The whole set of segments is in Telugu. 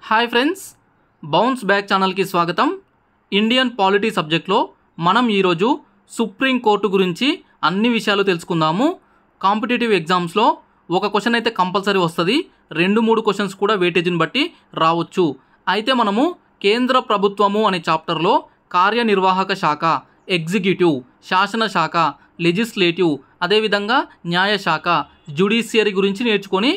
హాయ్ ఫ్రెండ్స్, బౌన్స్ బ్యాక్ ఛానల్కి స్వాగతం. ఇండియన్ పాలిటీ సబ్జెక్ట్లో మనం ఈరోజు సుప్రీంకోర్టు గురించి అన్ని విషయాలు తెలుసుకుందాము. కాంపిటేటివ్ ఎగ్జామ్స్లో ఒక క్వశ్చన్ అయితే కంపల్సరీ వస్తుంది, 2-3 క్వశ్చన్స్ కూడా వెయిటేజ్ని బట్టి రావచ్చు. అయితే మనము కేంద్ర ప్రభుత్వము అనే చాప్టర్లో కార్యనిర్వాహక శాఖ, ఎగ్జిక్యూటివ్, శాసన శాఖ, లెజిస్లేటివ్, అదేవిధంగా న్యాయశాఖ, జ్యుడిషియరీ గురించి నేర్చుకొని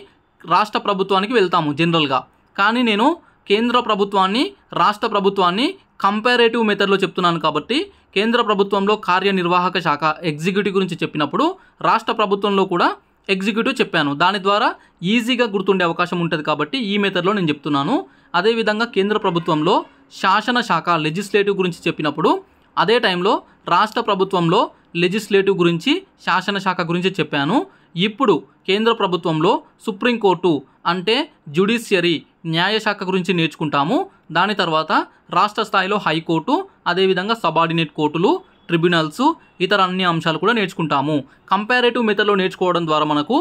రాష్ట్ర ప్రభుత్వానికి వెళ్తాము జనరల్గా. కానీ నేను కేంద్ర ప్రభుత్వాన్ని, రాష్ట్ర ప్రభుత్వాన్ని కంపారేటివ్ మెథడ్లో చెప్తున్నాను కాబట్టి కేంద్ర ప్రభుత్వంలో కార్యనిర్వాహక శాఖ, ఎగ్జిక్యూటివ్ గురించి చెప్పినప్పుడు రాష్ట్ర ప్రభుత్వంలో కూడా ఎగ్జిక్యూటివ్ చెప్పాను. దాని ద్వారా ఈజీగా గుర్తుండే అవకాశం ఉంటుంది కాబట్టి ఈ మెథడ్లో నేను చెప్తున్నాను. అదేవిధంగా కేంద్ర ప్రభుత్వంలో శాసన శాఖ, లెజిస్లేటివ్ గురించి చెప్పినప్పుడు అదే టైంలో రాష్ట్ర ప్రభుత్వంలో లెజిస్లేటివ్ గురించి, శాసన శాఖ గురించి చెప్పాను. ఇప్పుడు కేంద్ర ప్రభుత్వంలో సుప్రీంకోర్టు అంటే జ్యుడిషియరీ, న్యాయశాఖ గురించి నేర్చుకుంటాము. దాని తర్వాత రాష్ట్ర స్థాయిలో హైకోర్టు, అదేవిధంగా సబార్డినేట్ కోర్టులు, ట్రిబ్యునల్స్, ఇతర అన్ని అంశాలు కూడా నేర్చుకుంటాము. కంపారేటివ్ మెథడ్లో నేర్చుకోవడం ద్వారా మనకు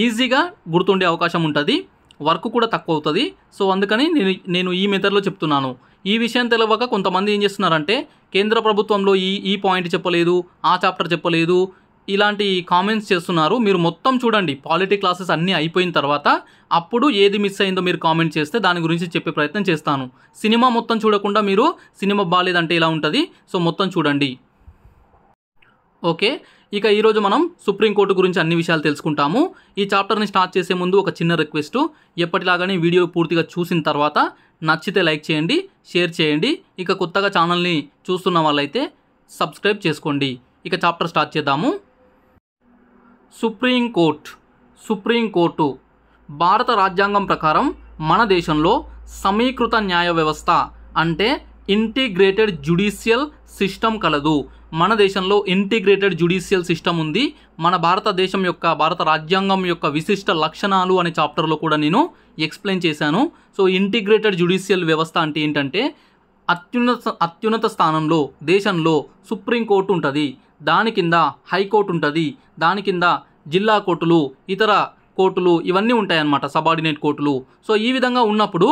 ఈజీగా గుర్తుండే అవకాశం ఉంటుంది, వర్క్ కూడా తక్కువ అవుతుంది. సో అందుకని నేను ఈ మెథడ్లో చెప్తున్నాను. ఈ విషయం తెలియక కొంతమంది ఏం చేస్తున్నారంటే కేంద్ర ప్రభుత్వంలో ఈ పాయింట్ చెప్పలేదు, ఆ చాప్టర్ చెప్పలేదు, ఇలాంటి కామెంట్స్ చేస్తున్నారు. మీరు మొత్తం చూడండి, పాలిటీ క్లాసెస్ అన్నీ అయిపోయిన తర్వాత అప్పుడు ఏది మిస్ అయిందో మీరు కామెంట్ చేస్తే దాని గురించి చెప్పే ప్రయత్నం చేస్తాను. సినిమా మొత్తం చూడకుండా మీరు సినిమా బాగాలేదంటే ఇలా ఉంటుంది. సో మొత్తం చూడండి. ఓకే, ఇక ఈరోజు మనం సుప్రీంకోర్టు గురించి అన్ని విషయాలు తెలుసుకుంటాము. ఈ చాప్టర్ని స్టార్ట్ చేసే ముందు ఒక చిన్న రిక్వెస్ట్, ఎప్పటిలాగానే వీడియో పూర్తిగా చూసిన తర్వాత నచ్చితే లైక్ చేయండి, షేర్ చేయండి. ఇక కొత్తగా ఛానల్ని చూస్తున్న వాళ్ళైతే సబ్స్క్రైబ్ చేసుకోండి. ఇక చాప్టర్ స్టార్ట్ చేద్దాము. సుప్రీంకోర్టు భారత రాజ్యాంగం ప్రకారం మన దేశంలో సమీకృత న్యాయ వ్యవస్థ అంటే ఇంటిగ్రేటెడ్ జ్యుడిషియల్ సిస్టమ్ కలదు. మన దేశంలో ఇంటిగ్రేటెడ్ జ్యుడిషియల్ సిస్టమ్ ఉంది. మన భారతదేశం యొక్క, భారత రాజ్యాంగం యొక్క విశిష్ట లక్షణాలు అనే చాప్టర్లో కూడా నేను ఎక్స్ప్లెయిన్ చేశాను. సో ఇంటిగ్రేటెడ్ జ్యుడిషియల్ వ్యవస్థ అంటే ఏంటంటే అత్యున్నత స్థానంలో దేశంలో సుప్రీంకోర్టు ఉంటుంది, దాని కింద హైకోర్టు ఉంటుంది, దాని కింద జిల్లా కోర్టులు, ఇతర కోర్టులు ఇవన్నీ ఉంటాయన్నమాట, సబార్డినేట్ కోర్టులు. సో ఈ విధంగా ఉన్నప్పుడు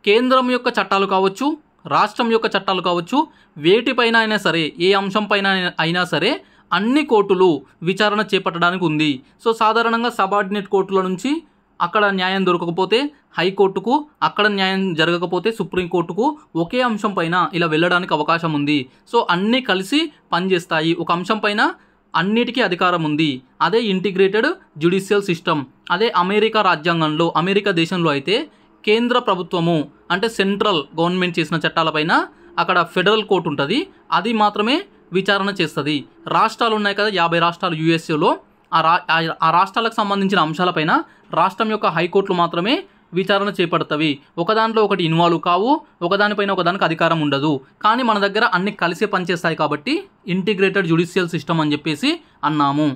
కేంద్రం యొక్క చట్టాలు కావచ్చు, రాష్ట్రం యొక్క చట్టాలు కావచ్చు, వేటిపైన అయినా సరే, ఏ అంశం పైన అయినా సరే అన్ని కోర్టులు విచారణ చేపట్టడానికి ఉంది. సో సాధారణంగా సబార్డినేట్ కోర్టుల నుంచి అక్కడ న్యాయం దొరకకపోతే హైకోర్టుకు, అక్కడ న్యాయం జరగకపోతే సుప్రీంకోర్టుకు ఒకే అంశం పైన ఇలా వెళ్ళడానికి అవకాశం ఉంది. సో అన్నీ కలిసి పనిచేస్తాయి. ఒక అంశం పైన అన్నిటికీ అధికారం ఉంది. అదే ఇంటిగ్రేటెడ్ జ్యుడిషియల్ సిస్టమ్. అదే అమెరికా రాజ్యాంగంలో, అమెరికా దేశంలో అయితే కేంద్ర ప్రభుత్వము అంటే సెంట్రల్ గవర్నమెంట్ చేసిన చట్టాలపైన అక్కడ ఫెడరల్ కోర్టు ఉంటుంది, అది మాత్రమే విచారణ చేస్తుంది. రాష్ట్రాలు ఉన్నాయి కదా, 50 రాష్ట్రాలు యూఎస్ఏలో, ఆ రాష్ట్రాలకు సంబంధించిన అంశాలపైన రాష్ట్రం యొక్క హైకోర్టులు మాత్రమే విచారణ చేపడతవి. ఒకదాంట్లో ఒకటి ఇన్వాల్వ్ కావు, ఒకదానిపైన ఒకదానికి అధికారం ఉండదు. కానీ మన దగ్గర అన్ని కలిసే పనిచేస్తాయి కాబట్టి ఇంటిగ్రేటెడ్ జ్యుడిషియల్ సిస్టమ్ అని చెప్పేసి అన్నాము.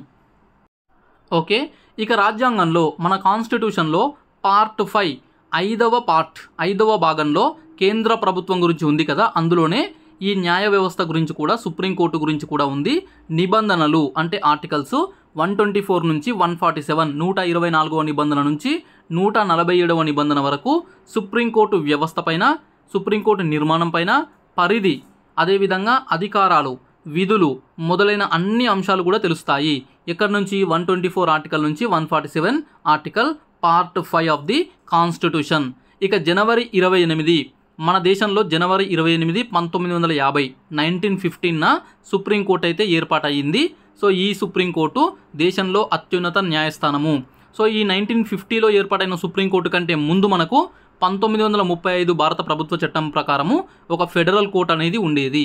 ఓకే, ఇక రాజ్యాంగంలో మన కాన్స్టిట్యూషన్లో పార్ట్ 5 ఐదవ భాగంలో కేంద్ర ప్రభుత్వం గురించి ఉంది కదా, అందులోనే ఈ న్యాయ వ్యవస్థ గురించి కూడా, సుప్రీంకోర్టు గురించి కూడా ఉంది. నిబంధనలు అంటే ఆర్టికల్స్ 124 నుంచి 147, 124వ నిబంధన నుంచి 147వ నిబంధన వరకు సుప్రీంకోర్టు వ్యవస్థ పైన, సుప్రీంకోర్టు నిర్మాణం పైన, పరిధి, అదేవిధంగా అధికారాలు, విధులు మొదలైన అన్ని అంశాలు కూడా తెలుస్తాయి. ఎక్కడి నుంచి 124 ఆర్టికల్ నుంచి 147 article, part 5 of the constitution. ఇక జనవరి 28, మన దేశంలో జనవరి 28, 1950 1915న సుప్రీంకోర్టు అయితే ఏర్పాటయ్యింది. సో ఈ సుప్రీంకోర్టు దేశంలో అత్యున్నత న్యాయస్థానము. సో ఈ 1950లో ఏర్పాటైన సుప్రీంకోర్టు కంటే ముందు మనకు 1935 భారత ప్రభుత్వ చట్టం ప్రకారము ఒక ఫెడరల్ కోర్టు అనేది ఉండేది.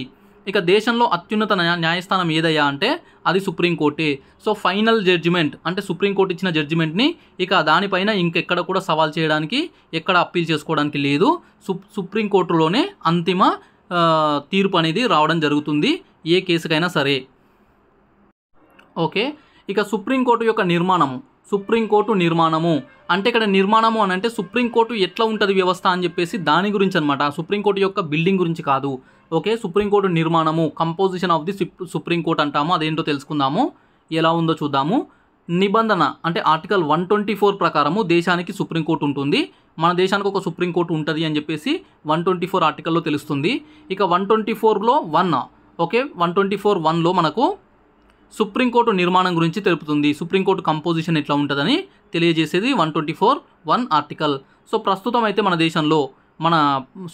ఇక దేశంలో అత్యున్నత న్యాయస్థానం ఏదయ్యా అంటే అది సుప్రీంకోర్టే. సో ఫైనల్ జడ్జిమెంట్ అంటే సుప్రీంకోర్టు ఇచ్చిన జడ్జిమెంట్ని ఇక దానిపైన ఇంకెక్కడ కూడా సవాల్ చేయడానికి, ఎక్కడ అప్పీల్ చేసుకోవడానికి లేదు. సుప్రీంకోర్టులోనే అంతిమ తీర్పు అనేది రావడం జరుగుతుంది ఏ కేసుకైనా సరే. ఓకే, ఇక సుప్రీంకోర్టు యొక్క నిర్మాణము. సుప్రీంకోర్టు నిర్మాణము అంటే ఇక్కడ నిర్మాణము అని అంటే సుప్రీంకోర్టు ఎట్లా ఉంటుంది వ్యవస్థ అని చెప్పేసి దాని గురించి అనమాట, సుప్రీంకోర్టు యొక్క బిల్డింగ్ గురించి కాదు. ఓకే, సుప్రీంకోర్టు నిర్మాణము, కంపోజిషన్ ఆఫ్ ది సుప్రీంకోర్టు అంటాము. అదేంటో తెలుసుకుందాము, ఎలా ఉందో చూద్దాము. నిబంధన అంటే ఆర్టికల్ 124 ప్రకారము దేశానికి సుప్రీంకోర్టు ఉంటుంది. మన దేశానికి ఒక సుప్రీంకోర్టు ఉంటుంది అని చెప్పేసి 124 ఆర్టికల్లో తెలుస్తుంది. ఇక 124లో 1 ఓకే 124(1)లో మనకు సుప్రీంకోర్టు నిర్మాణం గురించి తెలుపుతుంది. సుప్రీంకోర్టు కంపోజిషన్ ఎట్లా ఉంటుందని తెలియజేసేది 124(1) ఆర్టికల్. సో ప్రస్తుతం అయితే మన దేశంలో మన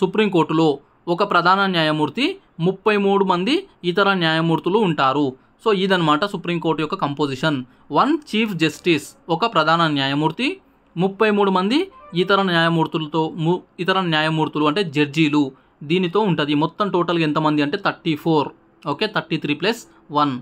సుప్రీంకోర్టులో ఒక ప్రధాన న్యాయమూర్తి 33 మంది ఇతర న్యాయమూర్తులు ఉంటారు. సో ఇదన్నమాట సుప్రీంకోర్టు యొక్క కంపోజిషన్. 1 చీఫ్ జస్టిస్ ఒక ప్రధాన న్యాయమూర్తి, 33 మంది ఇతర న్యాయమూర్తులు అంటే జడ్జీలు దీనితో ఉంటుంది. మొత్తం టోటల్గా ఎంతమంది అంటే 34 ఓకే 33+1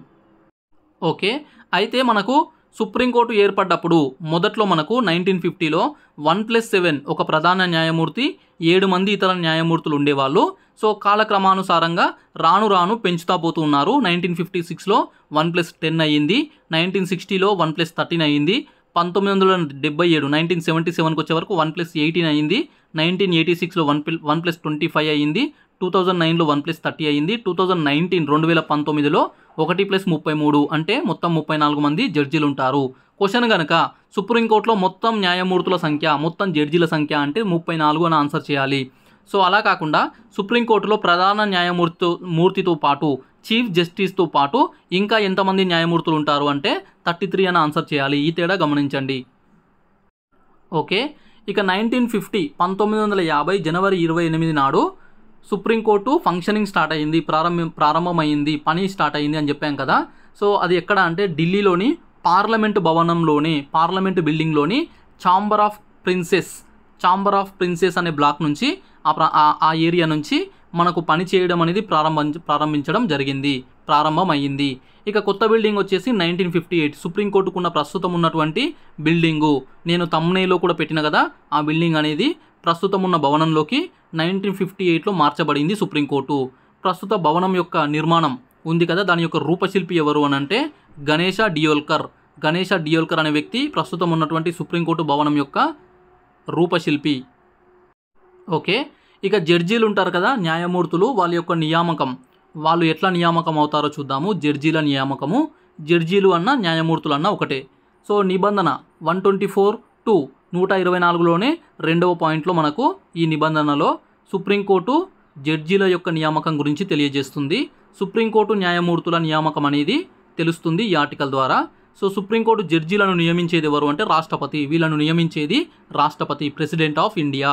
ఓకే. అయితే మనకు సుప్రీంకోర్టు ఏర్పడ్డప్పుడు మొదట్లో మనకు 1950లో 1+7 ఒక ప్రధాన న్యాయమూర్తి 7 మంది ఇతర న్యాయమూర్తులు ఉండేవాళ్ళు. సో కాలక్రమానుసారంగా రాను రాను పెంచుతా పోతూ ఉన్నారు. 1956లో 1+10 అయ్యింది, 1960లో 1+13 అయ్యింది, 1977 1977కి వచ్చే వరకు 1+18 అయ్యింది, 1986లో 1+25 అయ్యింది, 2009లో 1+30 అయ్యింది, 2019లో 1+33 అంటే మొత్తం 34 మంది జడ్జీలు ఉంటారు. క్వశ్చన్ కనుక సుప్రీంకోర్టులో మొత్తం న్యాయమూర్తుల సంఖ్య మొత్తం జడ్జీల సంఖ్య అంటే 34 అని ఆన్సర్ చేయాలి. సో అలా కాకుండా సుప్రీంకోర్టులో ప్రధాన న్యాయమూర్తితో పాటు చీఫ్ జస్టిస్తో పాటు ఇంకా ఎంతమంది న్యాయమూర్తులు ఉంటారు అంటే 33 అని ఆన్సర్ చేయాలి. ఈ తేడా గమనించండి. ఓకే. ఇక 1950 జనవరి 28 నాడు సుప్రీంకోర్టు ఫంక్షనింగ్ స్టార్ట్ అయ్యింది, ప్రారంభమైంది, పని స్టార్ట్ అయ్యింది అని చెప్పాం కదా. సో అది ఎక్కడ అంటే ఢిల్లీలోని పార్లమెంటు భవనంలోని పార్లమెంటు బిల్డింగ్లోని ఛాంబర్ ఆఫ్ ప్రిన్సెస్ అనే బ్లాక్ నుంచి ఆ ఏరియా నుంచి మనకు పని చేయడం అనేది ప్రారంభమయ్యింది. ఇక కొత్త బిల్డింగ్ వచ్చేసి 1958 సుప్రీంకోర్టుకున్న ప్రస్తుతం ఉన్నటువంటి బిల్డింగు నేను తమ్నైలో కూడా పెట్టిన కదా, ఆ బిల్డింగ్ అనేది ప్రస్తుతం ఉన్న భవనంలోకి 1958లో మార్చబడింది సుప్రీంకోర్టు. ప్రస్తుత భవనం యొక్క నిర్మాణం ఉంది కదా, దాని యొక్క రూపశిల్పి ఎవరు అని అంటే గణేష డియోల్కర్ అనే వ్యక్తి ప్రస్తుతం ఉన్నటువంటి సుప్రీంకోర్టు భవనం యొక్క రూపశిల్పి. ఓకే. ఇక జడ్జీలు ఉంటారు కదా న్యాయమూర్తులు, వాళ్ళ యొక్క నియామకం వాళ్ళు ఎట్లా నియామకం అవుతారో చూద్దాము. జడ్జీల నియామకము, జడ్జీలు అన్న న్యాయమూర్తులు అన్న ఒకటే. సో నిబంధన 124(2) 124లోనే 2వ పాయింట్లో మనకు ఈ నిబంధనలో సుప్రీంకోర్టు జడ్జీల యొక్క నియామకం గురించి తెలియజేస్తుంది. సుప్రీంకోర్టు న్యాయమూర్తుల నియామకం అనేది తెలుస్తుంది ఈ ఆర్టికల్ ద్వారా. సో సుప్రీంకోర్టు జడ్జీలను నియమించేది ఎవరు అంటే రాష్ట్రపతి. వీళ్ళను నియమించేది రాష్ట్రపతి, president of India.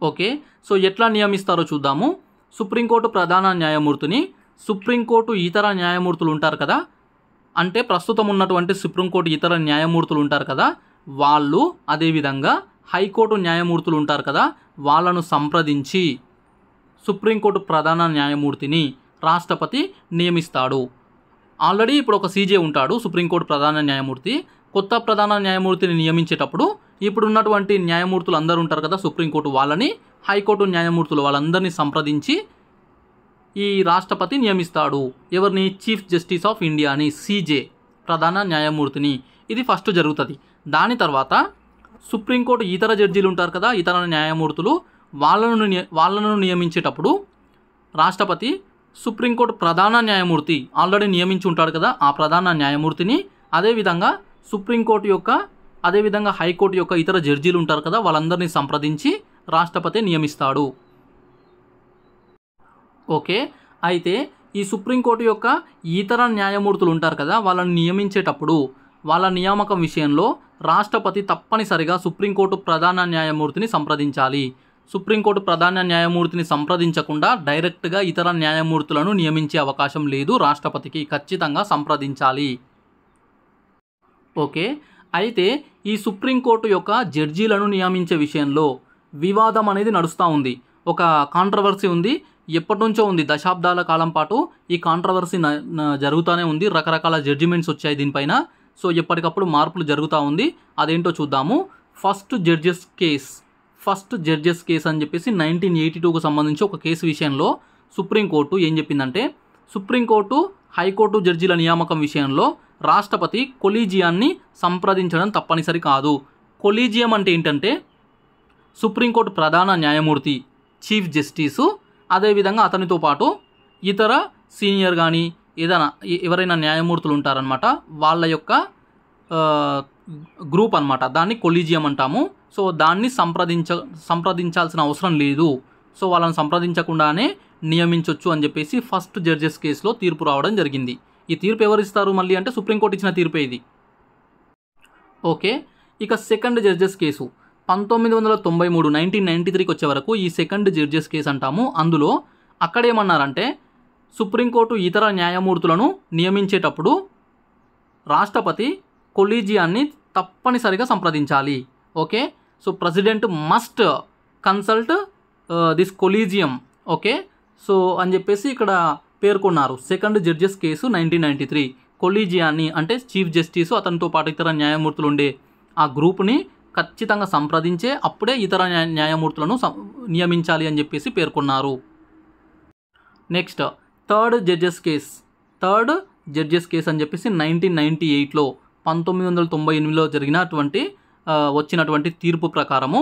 Okay. So ఎట్లా నియమిస్తారో చూద్దాము. సుప్రీంకోర్టు ప్రధాన న్యాయమూర్తిని సుప్రీంకోర్టు ఇతర న్యాయమూర్తులు ఉంటారు కదా, అంటే ప్రస్తుతం ఉన్నటువంటి సుప్రీంకోర్టు ఇతర న్యాయమూర్తులు ఉంటారు కదా వాళ్ళు, అదేవిధంగా హైకోర్టు న్యాయమూర్తులు ఉంటారు కదా వాళ్ళను సంప్రదించి సుప్రీంకోర్టు ప్రధాన న్యాయమూర్తిని రాష్ట్రపతి నియమిస్తాడు. ఆల్రెడీ ఇప్పుడు ఒక సీజే ఉంటాడు సుప్రీంకోర్టు ప్రధాన న్యాయమూర్తి. కొత్త ప్రధాన న్యాయమూర్తిని నియమించేటప్పుడు ఇప్పుడు ఉన్నటువంటి న్యాయమూర్తులు అందరూ ఉంటారు కదా సుప్రీంకోర్టు వాళ్ళని, హైకోర్టు న్యాయమూర్తులు వాళ్ళందరినీ సంప్రదించి ఈ రాష్ట్రపతి నియమిస్తాడు. ఎవరిని? చీఫ్ జస్టిస్ ఆఫ్ ఇండియాని, సీజే ప్రధాన న్యాయమూర్తిని. ఇది ఫస్ట్ జరుగుతుంది. దాని తర్వాత సుప్రీంకోర్టు ఇతర జడ్జీలు ఉంటారు కదా ఇతర న్యాయమూర్తులు, వాళ్ళను నియమించేటప్పుడు రాష్ట్రపతి సుప్రీంకోర్టు ప్రధాన న్యాయమూర్తి ఆల్రెడీ నియమించి ఉంటాడు కదా ఆ ప్రధాన న్యాయమూర్తిని, అదేవిధంగా అదేవిధంగా హైకోర్టు యొక్క ఇతర జడ్జీలు ఉంటారు కదా వాళ్ళందరినీ సంప్రదించి రాష్ట్రపతి నియమిస్తాడు. ఓకే. అయితే ఈ సుప్రీంకోర్టు యొక్క ఇతర న్యాయమూర్తులు ఉంటారు కదా వాళ్ళని నియమించేటప్పుడు వాళ్ళ నియామకం విషయంలో రాష్ట్రపతి తప్పనిసరిగా సుప్రీంకోర్టు ప్రధాన న్యాయమూర్తిని సంప్రదించాలి. సుప్రీంకోర్టు ప్రధాన న్యాయమూర్తిని సంప్రదించకుండా డైరెక్ట్గా ఇతర న్యాయమూర్తులను నియమించే అవకాశం లేదు. రాష్ట్రపతికి ఖచ్చితంగా సంప్రదించాలి. ఓకే. అయితే ఈ సుప్రీంకోర్టు యొక్క జడ్జీలను నియమించే విషయంలో వివాదం అనేది నడుస్తూ ఉంది. ఒక కాంట్రవర్సీ ఉంది, ఎప్పటి నుంచో ఉంది, దశాబ్దాల కాలం పాటు ఈ కాంట్రవర్సీ జరుగుతూనే ఉంది. రకరకాల జడ్జిమెంట్స్ వచ్చాయి దీనిపైన. సో ఎప్పటికప్పుడు మార్పులు జరుగుతూ ఉంది. అదేంటో చూద్దాము. ఫస్ట్ జడ్జెస్ కేస్ అని చెప్పేసి 1982కు సంబంధించి ఒక కేసు విషయంలో సుప్రీంకోర్టు ఏం చెప్పిందంటే సుప్రీంకోర్టు హైకోర్టు జడ్జీల నియామకం విషయంలో రాష్ట్రపతి కొలీజియాన్ని సంప్రదించడం తప్పనిసరి కాదు. కొలీజియం అంటే ఏంటంటే సుప్రీంకోర్టు ప్రధాన న్యాయమూర్తి చీఫ్ జస్టిసు, అదేవిధంగా అతనితో పాటు ఇతర సీనియర్ కానీ ఏదైనా ఎవరైనా న్యాయమూర్తులు ఉంటారనమాట. వాళ్ళ యొక్క గ్రూప్ అనమాట, దాన్ని కొలీజియం అంటాము. సో దాన్ని సంప్రదించాల్సిన అవసరం లేదు, సో వాళ్ళని సంప్రదించకుండానే నియమించవచ్చు అని చెప్పేసి ఫస్ట్ జడ్జెస్ కేసులో తీర్పు రావడం జరిగింది. ఈ తీర్పు ఎవరు ఇస్తారు మళ్ళీ అంటే సుప్రీంకోర్టు ఇచ్చిన తీర్పే ఇది. ఓకే, ఇక సెకండ్ జడ్జెస్ కేసు 1993 1993కి వచ్చే వరకు ఈ సెకండ్ జడ్జెస్ కేసు అంటాము. అందులో అక్కడేమన్నారంటే సుప్రీంకోర్టు ఇతర న్యాయమూర్తులను నియమించేటప్పుడు రాష్ట్రపతి కొలీజియాన్ని తప్పనిసరిగా సంప్రదించాలి. Okay, so president must consult this collegium. Okay, so అని చెప్పేసి ఇక్కడ పేర్కొన్నారు. సెకండ్ జడ్జెస్ కేసు 1993 కొలీజియాన్ని అంటే చీఫ్ జస్టిస్ అతనితో పాటు ఇతర న్యాయమూర్తులు ఉండే ఆ గ్రూప్ని ఖచ్చితంగా సంప్రదించే అప్పుడే ఇతర న్యాయమూర్తులను నియమించాలి అని చెప్పేసి పేర్కొన్నారు. నెక్స్ట్ థర్డ్ జడ్జెస్ కేస్ అని చెప్పేసి 1998లో 1998లో జరిగినటువంటి వచ్చినటువంటి తీర్పు ప్రకారము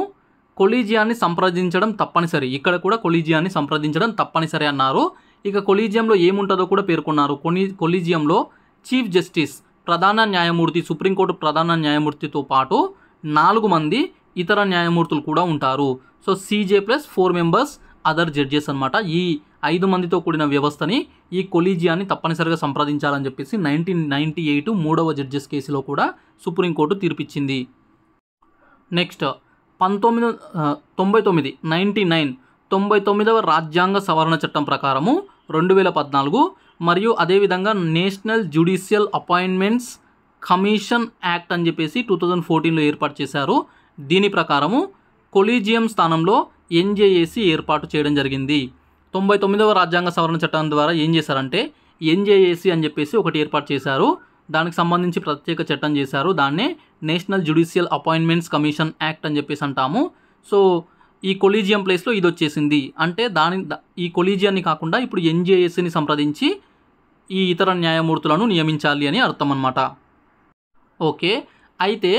కొలీజియాన్ని సంప్రదించడం తప్పనిసరి. ఇక్కడ కూడా కొలీజియాన్ని సంప్రదించడం తప్పనిసరి అన్నారు. ఇక కొలీజియంలో ఏముంటుందో కూడా పేర్కొన్నారు. కొలీజియంలో చీఫ్ జస్టిస్ ప్రధాన న్యాయమూర్తి, సుప్రీంకోర్టు ప్రధాన న్యాయమూర్తితో పాటు 4 మంది ఇతర న్యాయమూర్తులు కూడా ఉంటారు. So CJ + 4 members other judges అనమాట. ఈ 5 మందితో కూడిన వ్యవస్థని ఈ కొలీజియాన్ని తప్పనిసరిగా సంప్రదించాలని చెప్పేసి 1998 3వ జడ్జెస్ కేసులో కూడా సుప్రీంకోర్టు తీర్పిచ్చింది. నెక్స్ట్ 99వ రాజ్యాంగ సవరణ చట్టం ప్రకారము 2014 మరియు అదేవిధంగా national judicial appointments commission act అని చెప్పేసి 2014లో ఏర్పాటు చేశారు. దీని ప్రకారము కొలీజియం స్థానంలో NJAC ఏర్పాటు చేయడం జరిగింది. 99వ రాజ్యాంగ సవరణ చట్టం ద్వారా ఏం చేశారంటే NJAC అని చెప్పేసి ఒకటి ఏర్పాటు చేశారు. దానికి సంబంధించి ప్రత్యేక చట్టం చేశారు. దాన్నే national judicial appointments commission act అని చెప్పేసి అంటాము. సో ఈ కొలీజియం ప్లేస్లో ఇది వచ్చేసింది. అంటే ఈ కొలీజియాన్ని కాకుండా ఇప్పుడు NJACని సంప్రదించి ఈ ఇతర న్యాయమూర్తులను నియమించాలి అని అర్థం అన్నమాట. ఓకే, అయితే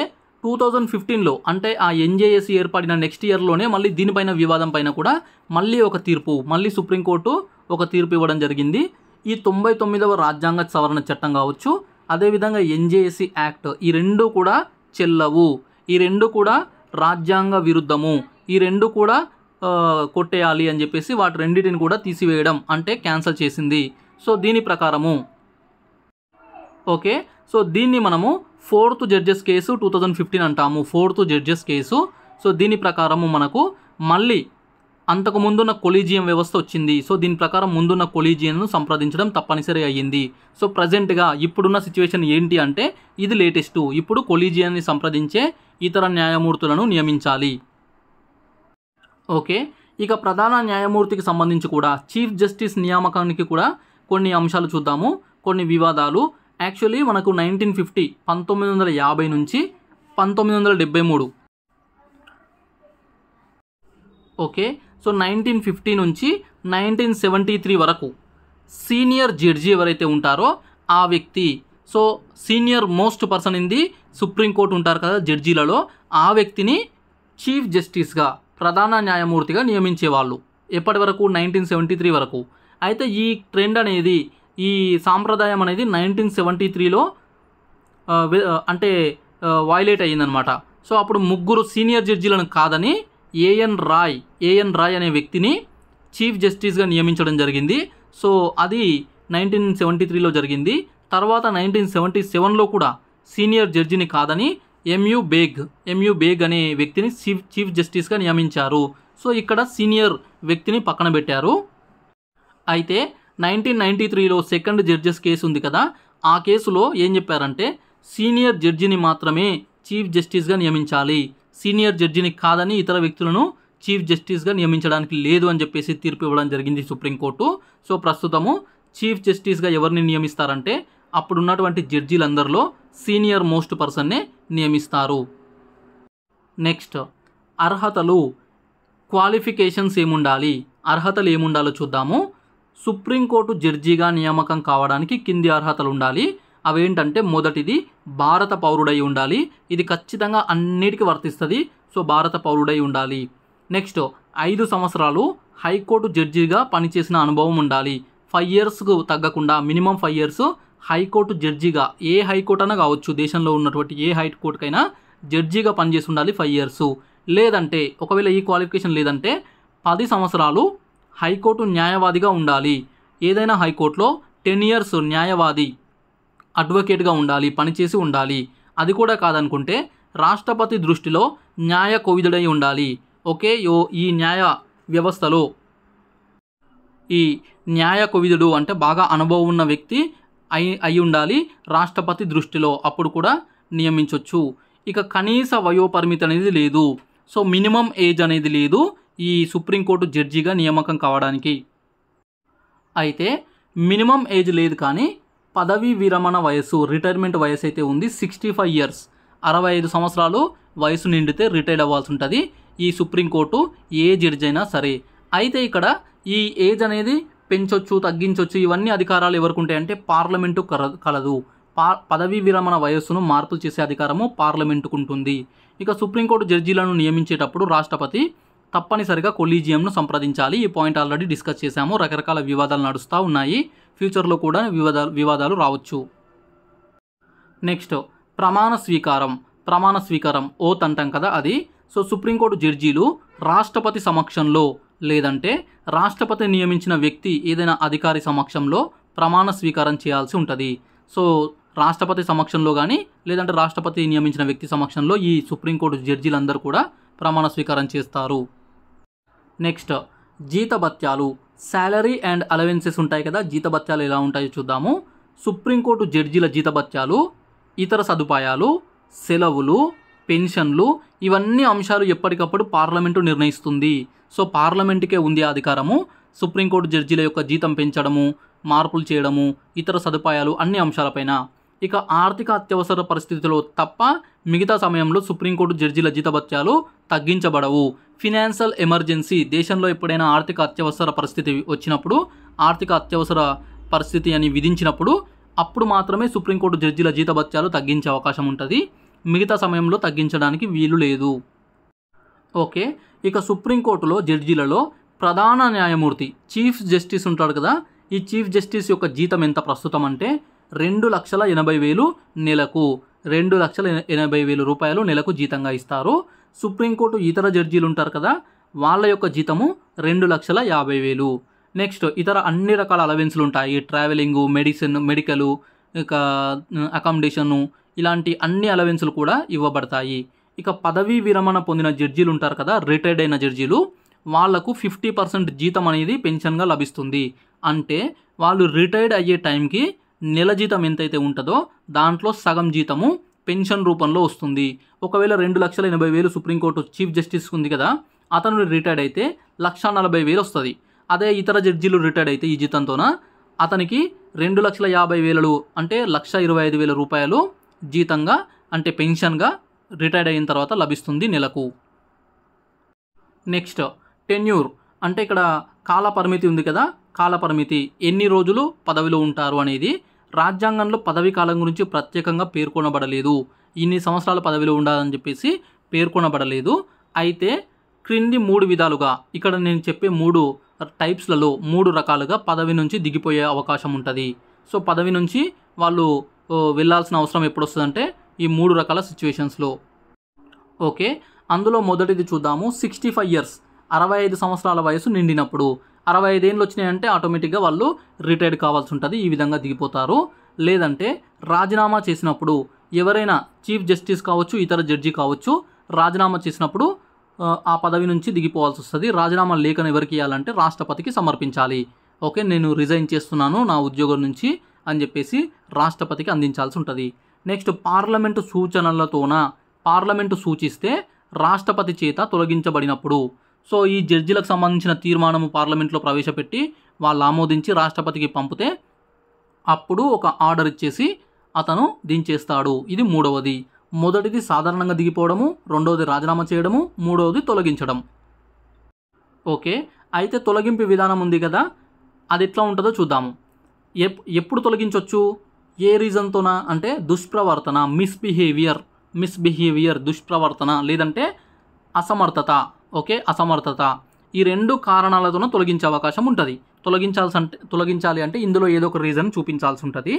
2015లో అంటే ఆ NJAC ఏర్పడిన నెక్స్ట్ ఇయర్లోనే మళ్ళీ దీనిపైన వివాదం పైన కూడా మళ్ళీ సుప్రీంకోర్టు ఒక తీర్పు ఇవ్వడం జరిగింది. ఈ 99వ రాజ్యాంగ సవరణ చట్టం కావచ్చు, అదేవిధంగా NJAC యాక్ట్, ఈ రెండు కూడా చెల్లవు, ఈ రెండు కూడా రాజ్యాంగ విరుద్ధము, ఈ రెండు కూడా కొట్టేయాలి అని చెప్పేసి వాటి రెండింటిని కూడా తీసివేయడం అంటే క్యాన్సిల్ చేసింది. సో దీని ప్రకారము ఓకే, సో దీన్ని మనము 4th జడ్జెస్ కేసు 2015 అంటాము. 4th judges case. సో దీని ప్రకారము మనకు మళ్ళీ అంతకు ముందున్న కొలీజియం వ్యవస్థ వచ్చింది. సో దీని ప్రకారం ముందున్న కొలీజియంను సంప్రదించడం తప్పనిసరి అయ్యింది. సో ప్రజెంట్గా ఇప్పుడున్న సిచ్యువేషన్ ఏంటి అంటే ఇది లేటెస్ట్. ఇప్పుడు కొలీజియాన్ని సంప్రదించే ఇతర న్యాయమూర్తులను నియమించాలి. ఓకే, ఇక ప్రధాన న్యాయమూర్తికి సంబంధించి కూడా చీఫ్ జస్టిస్ నియామకానికి కూడా కొన్ని అంశాలు చూద్దాము, కొన్ని వివాదాలు. యాక్చువల్లీ మనకు 1950 నుంచి 1973 ఓకే, సో 1950 నుంచి 1973 వరకు సీనియర్ జడ్జి ఎవరైతే ఉంటారో ఆ వ్యక్తి, so senior most person in the supreme court ఉంటారు కదా జడ్జీలలో, ఆ వ్యక్తిని చీఫ్ జస్టిస్గా ప్రధాన న్యాయమూర్తిగా నియమించేవాళ్ళు. ఎప్పటి వరకు? 1973 వరకు. అయితే ఈ ట్రెండ్ అనేది, ఈ సాంప్రదాయం అనేది 1973లో అంటే వైలేట్ అయ్యిందనమాట. సో అప్పుడు 3 సీనియర్ జడ్జీలను కాదని ఏఎన్ రాయ్ అనే వ్యక్తిని చీఫ్ జస్టిస్గా నియమించడం జరిగింది. సో అది 1973లో జరిగింది. తర్వాత 1977లో కూడా సీనియర్ జడ్జిని కాదని ఎంయు బేగ్ అనే వ్యక్తిని చీఫ్ జస్టిస్గా నియమించారు. సో ఇక్కడ సీనియర్ వ్యక్తిని పక్కన పెట్టారు. అయితే 1993లో సెకండ్ జడ్జెస్ కేసు ఉంది కదా, ఆ కేసులో ఏం చెప్పారంటే సీనియర్ జడ్జిని మాత్రమే చీఫ్ జస్టిస్గా నియమించాలి, సీనియర్ జడ్జిని కాదని ఇతర వ్యక్తులను చీఫ్ జస్టిస్గా నియమించడానికి లేదు అని చెప్పేసి తీర్పు ఇవ్వడం జరిగింది సుప్రీంకోర్టు. సో ప్రస్తుతము చీఫ్ జస్టిస్గా ఎవరిని నియమిస్తారంటే అప్పుడున్నటువంటి జడ్జీలందరిలో సీనియర్ మోస్ట్ పర్సన్నే నియమిస్తారు. నెక్స్ట్ అర్హతలు, క్వాలిఫికేషన్స్ ఏముండాలి, అర్హతలు ఏముండాలో చూద్దాము. సుప్రీంకోర్టు జడ్జిగా నియామకం కావడానికి కింది అర్హతలు ఉండాలి. అవేంటంటే మొదటిది భారత పౌరుడై ఉండాలి. ఇది ఖచ్చితంగా అన్నిటికీ వర్తిస్తుంది. సో భారత పౌరుడై ఉండాలి. నెక్స్ట్ 5 సంవత్సరాలు హైకోర్టు జడ్జిగా పనిచేసిన అనుభవం ఉండాలి. 5 ఇయర్స్కు తగ్గకుండా మినిమం 5 ఇయర్స్ హైకోర్టు జడ్జిగా, ఏ హైకోర్టు అయినా కావచ్చు, దేశంలో ఉన్నటువంటి ఏ హైకోర్టుకైనా జడ్జిగా పనిచేసి ఉండాలి 5 ఇయర్స్. లేదంటే ఒకవేళ ఈ క్వాలిఫికేషన్ లేదంటే 10 సంవత్సరాలు హైకోర్టు న్యాయవాదిగా ఉండాలి. ఏదైనా హైకోర్టులో 10 ఇయర్స్ న్యాయవాది అడ్వకేట్గా ఉండాలి, పనిచేసి ఉండాలి. అది కూడా కాదనుకుంటే రాష్ట్రపతి దృష్టిలో న్యాయ కోవిదుడై ఉండాలి. ఓకే, ఈ న్యాయ వ్యవస్థలో ఈ న్యాయ కోవిదుడు అంటే బాగా అనుభవం ఉన్న వ్యక్తి అయి ఉండాలి రాష్ట్రపతి దృష్టిలో, అప్పుడు కూడా నియమించవచ్చు. ఇక కనీస వయోపరిమితి అనేది లేదు. సో మినిమం ఏజ్ అనేది లేదు ఈ సుప్రీంకోర్టు జడ్జిగా నియామకం కావడానికి. అయితే మినిమం ఏజ్ లేదు, కానీ పదవీ విరమణ వయసు, రిటైర్మెంట్ వయసు అయితే ఉంది 65 ఇయర్స్. 65 సంవత్సరాలు వయసు నిండితే రిటైర్డ్ అవ్వాల్సి ఉంటుంది ఈ సుప్రీంకోర్టు ఏ జడ్జి అయినా సరే. అయితే ఇక్కడ ఈ ఏజ్ అనేది పెంచొచ్చు, తగ్గించవచ్చు, ఇవన్నీ అధికారాలు ఎవరికి ఉంటాయంటే పార్లమెంటు కలదు. పదవీ విరమణ వయస్సును మార్పులు చేసే అధికారము పార్లమెంటుకు ఉంటుంది. ఇక సుప్రీంకోర్టు జడ్జీలను నియమించేటప్పుడు రాష్ట్రపతి తప్పనిసరిగా కొలీజియంను సంప్రదించాలి. ఈ పాయింట్ ఆల్రెడీ డిస్కస్ చేశాము. రకరకాల వివాదాలు నడుస్తూ ఉన్నాయి, ఫ్యూచర్లో కూడా వివాదాలు రావచ్చు. నెక్స్ట్ ప్రమాణ స్వీకారం ఓత్ అంటాం కదా అది. సో సుప్రీంకోర్టు జడ్జీలు రాష్ట్రపతి సమక్షంలో లేదంటే రాష్ట్రపతి నియమించిన వ్యక్తి ఏదైనా అధికారి సమక్షంలో ప్రమాణ స్వీకారం చేయాల్సి ఉంటుంది. సో రాష్ట్రపతి సమక్షంలో కానీ లేదంటే రాష్ట్రపతి నియమించిన వ్యక్తి సమక్షంలో ఈ సుప్రీంకోర్టు జడ్జీలందరూ కూడా ప్రమాణ స్వీకారం చేస్తారు. నెక్స్ట్ జీతభత్యాలు, శాలరీ అండ్ అలవెన్సెస్ ఉంటాయి కదా. జీతభత్యాలు ఎలా ఉంటాయో చూద్దాము. సుప్రీంకోర్టు జడ్జీల జీతభత్యాలు, ఇతర సదుపాయాలు, సెలవులు, పెన్షన్లు, ఇవన్నీ అంశాలు ఎప్పటికప్పుడు పార్లమెంటు నిర్ణయిస్తుంది. సో పార్లమెంటుకే ఉంది అధికారము సుప్రీంకోర్టు జడ్జీల యొక్క జీతం పెంచడము, మార్పులు చేయడము, ఇతర సదుపాయాలు అన్ని అంశాలపైన. ఇక ఆర్థిక అత్యవసర పరిస్థితుల్లో తప్ప మిగతా సమయంలో సుప్రీంకోర్టు జడ్జీల జీతభత్యాలు తగ్గించబడవు. ఫినాన్షియల్ ఎమర్జెన్సీ, దేశంలో ఎప్పుడైనా ఆర్థిక అత్యవసర పరిస్థితి వచ్చినప్పుడు, ఆర్థిక అత్యవసర పరిస్థితి అని విధించినప్పుడు అప్పుడు మాత్రమే సుప్రీంకోర్టు జడ్జీల జీతభత్యాలు తగ్గించే అవకాశం ఉంటుంది. మిగతా సమయంలో తగ్గించడానికి వీలు లేదు. ఓకే, ఇక సుప్రీంకోర్టులో జడ్జీలలో ప్రధాన న్యాయమూర్తి చీఫ్ జస్టిస్ ఉంటాడు కదా. ఈ చీఫ్ జస్టిస్ యొక్క జీతం ఎంత ప్రస్తుతం అంటే 2,80,000 నెలకు, 2,80,000 రూపాయలు నెలకు జీతంగా ఇస్తారు. సుప్రీంకోర్టు ఇతర జడ్జీలు ఉంటారు కదా, వాళ్ళ యొక్క జీతము 2,50,000. నెక్స్ట్ ఇతర అన్ని రకాల అలవెన్స్లు ఉంటాయి. ట్రావెలింగు, మెడికల్, ఇక అకామిడేషను, ఇలాంటి అన్ని అలవెన్స్లు కూడా ఇవ్వబడతాయి. ఇక పదవీ విరమణ పొందిన జడ్జీలు ఉంటారు కదా, రిటైర్డ్ అయిన జడ్జీలు, వాళ్లకు 50% జీతం అనేది పెన్షన్గా లభిస్తుంది. అంటే వాళ్ళు రిటైర్డ్ అయ్యే టైంకి నెల జీతం ఎంతైతే ఉంటుందో దాంట్లో సగం జీతము పెన్షన్ రూపంలో వస్తుంది. ఒకవేళ 2,80,000 సుప్రీంకోర్టు చీఫ్ జస్టిస్ ఉంది కదా, అతను రిటైర్డ్ అయితే 1,40,000 వస్తుంది. అదే ఇతర జడ్జీలు రిటైర్డ్ అయితే ఈ జీతంతోన అతనికి 2,50,000 అంటే 1,25,000 రూపాయలు జీతంగా అంటే పెన్షన్గా రిటైర్డ్ అయిన తర్వాత లభిస్తుంది నెలకు. నెక్స్ట్ టెన్యూర్ అంటే ఇక్కడ కాల పరిమితి ఉంది కదా, కాల పరిమితి ఎన్ని రోజులు పదవిలో ఉంటారు అనేది రాజ్యాంగంలో పదవీ కాలం గురించి ప్రత్యేకంగా పేర్కొనబడలేదు. ఇన్ని సంవత్సరాల పదవిలో ఉండాలని చెప్పేసి పేర్కొనబడలేదు. అయితే క్రింది 3 విధాలుగా, ఇక్కడ నేను చెప్పే 3 టైప్స్లలో 3 రకాలుగా పదవి నుంచి దిగిపోయే అవకాశం ఉంటుంది. సో పదవి నుంచి వాళ్ళు వెళ్ళాల్సిన అవసరం ఎప్పుడు వస్తుందంటే ఈ 3 రకాల సిచ్యువేషన్స్లో. ఓకే, అందులో మొదటిది చూద్దాము. 65 ఇయర్స్, 65 సంవత్సరాల వయసు నిండినప్పుడు, 65 ఏళ్ళు వచ్చినాయంటే ఆటోమేటిక్గా వాళ్ళు రిటైర్డ్ కావాల్సి ఉంటుంది. ఈ విధంగా దిగిపోతారు. లేదంటే రాజీనామా చేసినప్పుడు, ఎవరైనా చీఫ్ జస్టిస్ కావచ్చు, ఇతర జడ్జి కావచ్చు, రాజీనామా చేసినప్పుడు ఆ పదవి నుంచి దిగిపోవాల్సి వస్తుంది. రాజీనామా లేఖను ఎవరికి ఇవ్వాలంటే రాష్ట్రపతికి సమర్పించాలి. ఓకే, నేను రిజైన్ చేస్తున్నాను నా ఉద్యోగం నుంచి అని చెప్పేసి రాష్ట్రపతికి అందించాల్సి ఉంటుంది. నెక్స్ట్ పార్లమెంటు సూచనలతోన, పార్లమెంటు సూచిస్తే రాష్ట్రపతి చేత తొలగించబడినప్పుడు. సో ఈ జడ్జిలకు సంబంధించిన తీర్మానము పార్లమెంట్లో ప్రవేశపెట్టి వాళ్ళు ఆమోదించి రాష్ట్రపతికి పంపితే అప్పుడు ఒక ఆర్డర్ ఇచ్చేసి అతను దించేస్తాడు. ఇది మూడవది. మొదటిది సాధారణంగా దిగిపోవడము, రెండవది రాజీనామా చేయడము, మూడవది తొలగించడం. ఓకే, అయితే తొలగింపు విధానం ఉంది కదా, అది ఎట్లా ఉంటుందో చూద్దాము. ఎప్పుడు తొలగించవచ్చు, ఏ రీజన్తోన అంటే దుష్ప్రవర్తన, మిస్బిహేవియర్ దుష్ప్రవర్తన, లేదంటే అసమర్థత. ఓకే, అసమర్థత, ఈ 2 కారణాలతోనే తొలగించే అవకాశం ఉంటుంది. తొలగించాలి అంటే ఇందులో ఏదో ఒక రీజన్ చూపించాల్సి ఉంటుంది.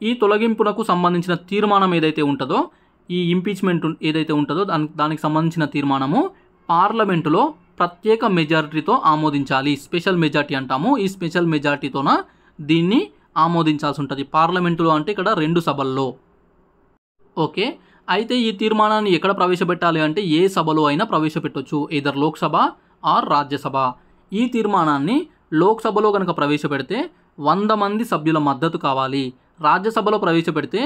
ఈ తొలగింపునకు సంబంధించిన తీర్మానం ఏదైతే ఉంటుందో, ఈ ఇంపీచ్మెంట్ ఏదైతే ఉంటుందో దానికి సంబంధించిన తీర్మానము పార్లమెంటులో ప్రత్యేక మెజారిటీతో ఆమోదించాలి. స్పెషల్ మెజారిటీ అంటాము. ఈ స్పెషల్ మెజారిటీతోన దీన్ని ఆమోదించాల్సి ఉంటుంది. పార్లమెంటులో అంటే ఇక్కడ 2 సభల్లో. ఓకే, అయితే ఈ తీర్మానాన్ని ఎక్కడ ప్రవేశపెట్టాలి అంటే ఏ సభలో అయినా ప్రవేశపెట్టవచ్చు, ఎయిదర్ లోక్సభ ఆర్ రాజ్యసభ. ఈ తీర్మానాన్ని లోక్సభలో కనుక ప్రవేశపెడితే 100 మంది సభ్యుల మద్దతు కావాలి. రాజ్యసభలో ప్రవేశపెడితే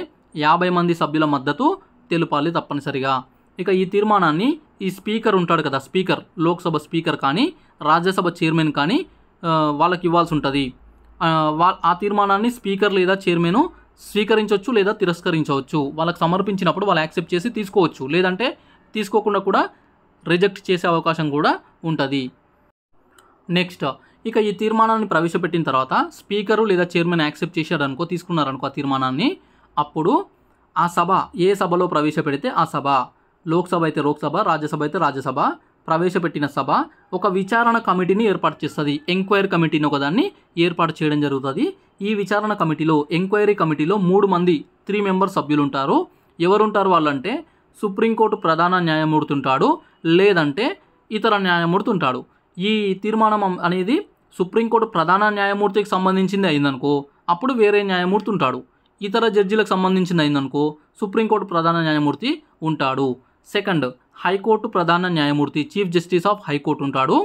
50 మంది సభ్యుల మద్దతు తెలుపాలి తప్పనిసరిగా. ఇక ఈ తీర్మానాన్ని ఈ స్పీకర్ ఉంటాడు కదా, స్పీకర్, లోక్సభ స్పీకర్ కానీ రాజ్యసభ చైర్మన్ కానీ వాళ్ళకి ఇవ్వాల్సి ఉంటుంది. ఆ తీర్మానాన్ని స్పీకర్ లేదా చైర్మన్ స్వీకరించవచ్చు లేదా తిరస్కరించవచ్చు. వాళ్ళకి సమర్పించినప్పుడు వాళ్ళు యాక్సెప్ట్ చేసి తీసుకోవచ్చు, లేదంటే తీసుకోకుండా కూడా రిజెక్ట్ చేసే అవకాశం కూడా ఉంటుంది. నెక్స్ట్, ఇక ఈ తీర్మానాన్ని ప్రవేశపెట్టిన తర్వాత స్పీకరు లేదా చైర్మన్ యాక్సెప్ట్ చేశారనుకో, తీసుకున్నారనుకో ఆ తీర్మానాన్ని, అప్పుడు ఆ సభ ఏ సభలో ప్రవేశపెడితే ఆ సభ, లోక్సభ అయితే లోక్సభ, రాజ్యసభ అయితే రాజ్యసభ, ప్రవేశపెట్టిన సభ ఒక విచారణ కమిటీని ఏర్పాటు చేస్తుంది. ఎంక్వైరీ కమిటీని ఒకదాన్ని ఏర్పాటు చేయడం జరుగుతుంది. ఈ విచారణ కమిటీలో, ఎంక్వైరీ కమిటీలో 3 మంది 3 మెంబర్ సభ్యులు ఉంటారు. ఎవరుంటారు వాళ్ళంటే సుప్రీంకోర్టు ప్రధాన న్యాయమూర్తి ఉంటాడు, లేదంటే ఇతర న్యాయమూర్తి ఉంటాడు. ఈ తీర్మానం అనేది సుప్రీంకోర్టు ప్రధాన న్యాయమూర్తికి సంబంధించింది అయిందనుకో, అప్పుడు వేరే న్యాయమూర్తి ఉంటాడు. ఇతర జడ్జిలకు సంబంధించింది అయిందనుకో, సుప్రీంకోర్టు ప్రధాన న్యాయమూర్తి ఉంటాడు. సెకండ్, హైకోర్టు ప్రధాన న్యాయమూర్తి, చీఫ్ జస్టిస్ ఆఫ్ హైకోర్టు ఉంటాడు.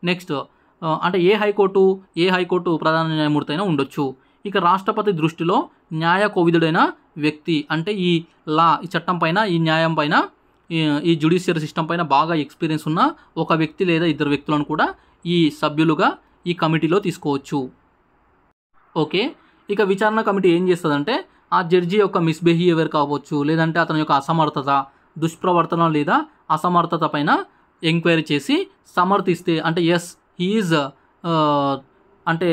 నెక్స్ట్, అంటే ఏ హైకోర్టు ప్రధాన న్యాయమూర్తి అయినా ఉండొచ్చు. ఇక రాష్ట్రపతి దృష్టిలో న్యాయ కోవిదుడైన వ్యక్తి, అంటే ఈ చట్టం పైన, ఈ న్యాయం పైన, ఈ జ్యుడిషియరీ సిస్టమ్ పైన బాగా ఎక్స్పీరియన్స్ ఉన్న ఒక వ్యక్తి లేదా 2 వ్యక్తులను కూడా ఈ సభ్యులుగా ఈ కమిటీలో తీసుకోవచ్చు. ఓకే, ఇక విచారణ కమిటీ ఏం చేస్తుందంటే ఆ జడ్జి యొక్క మిస్బిహేవియర్ కావచ్చు, లేదంటే అతని యొక్క అసమర్థత, దుష్ప్రవర్తన లేదా అసమర్థత పైన ఎంక్వైరీ చేసి సమర్థిస్తే, అంటే ఎస్ హీఈజ్ అంటే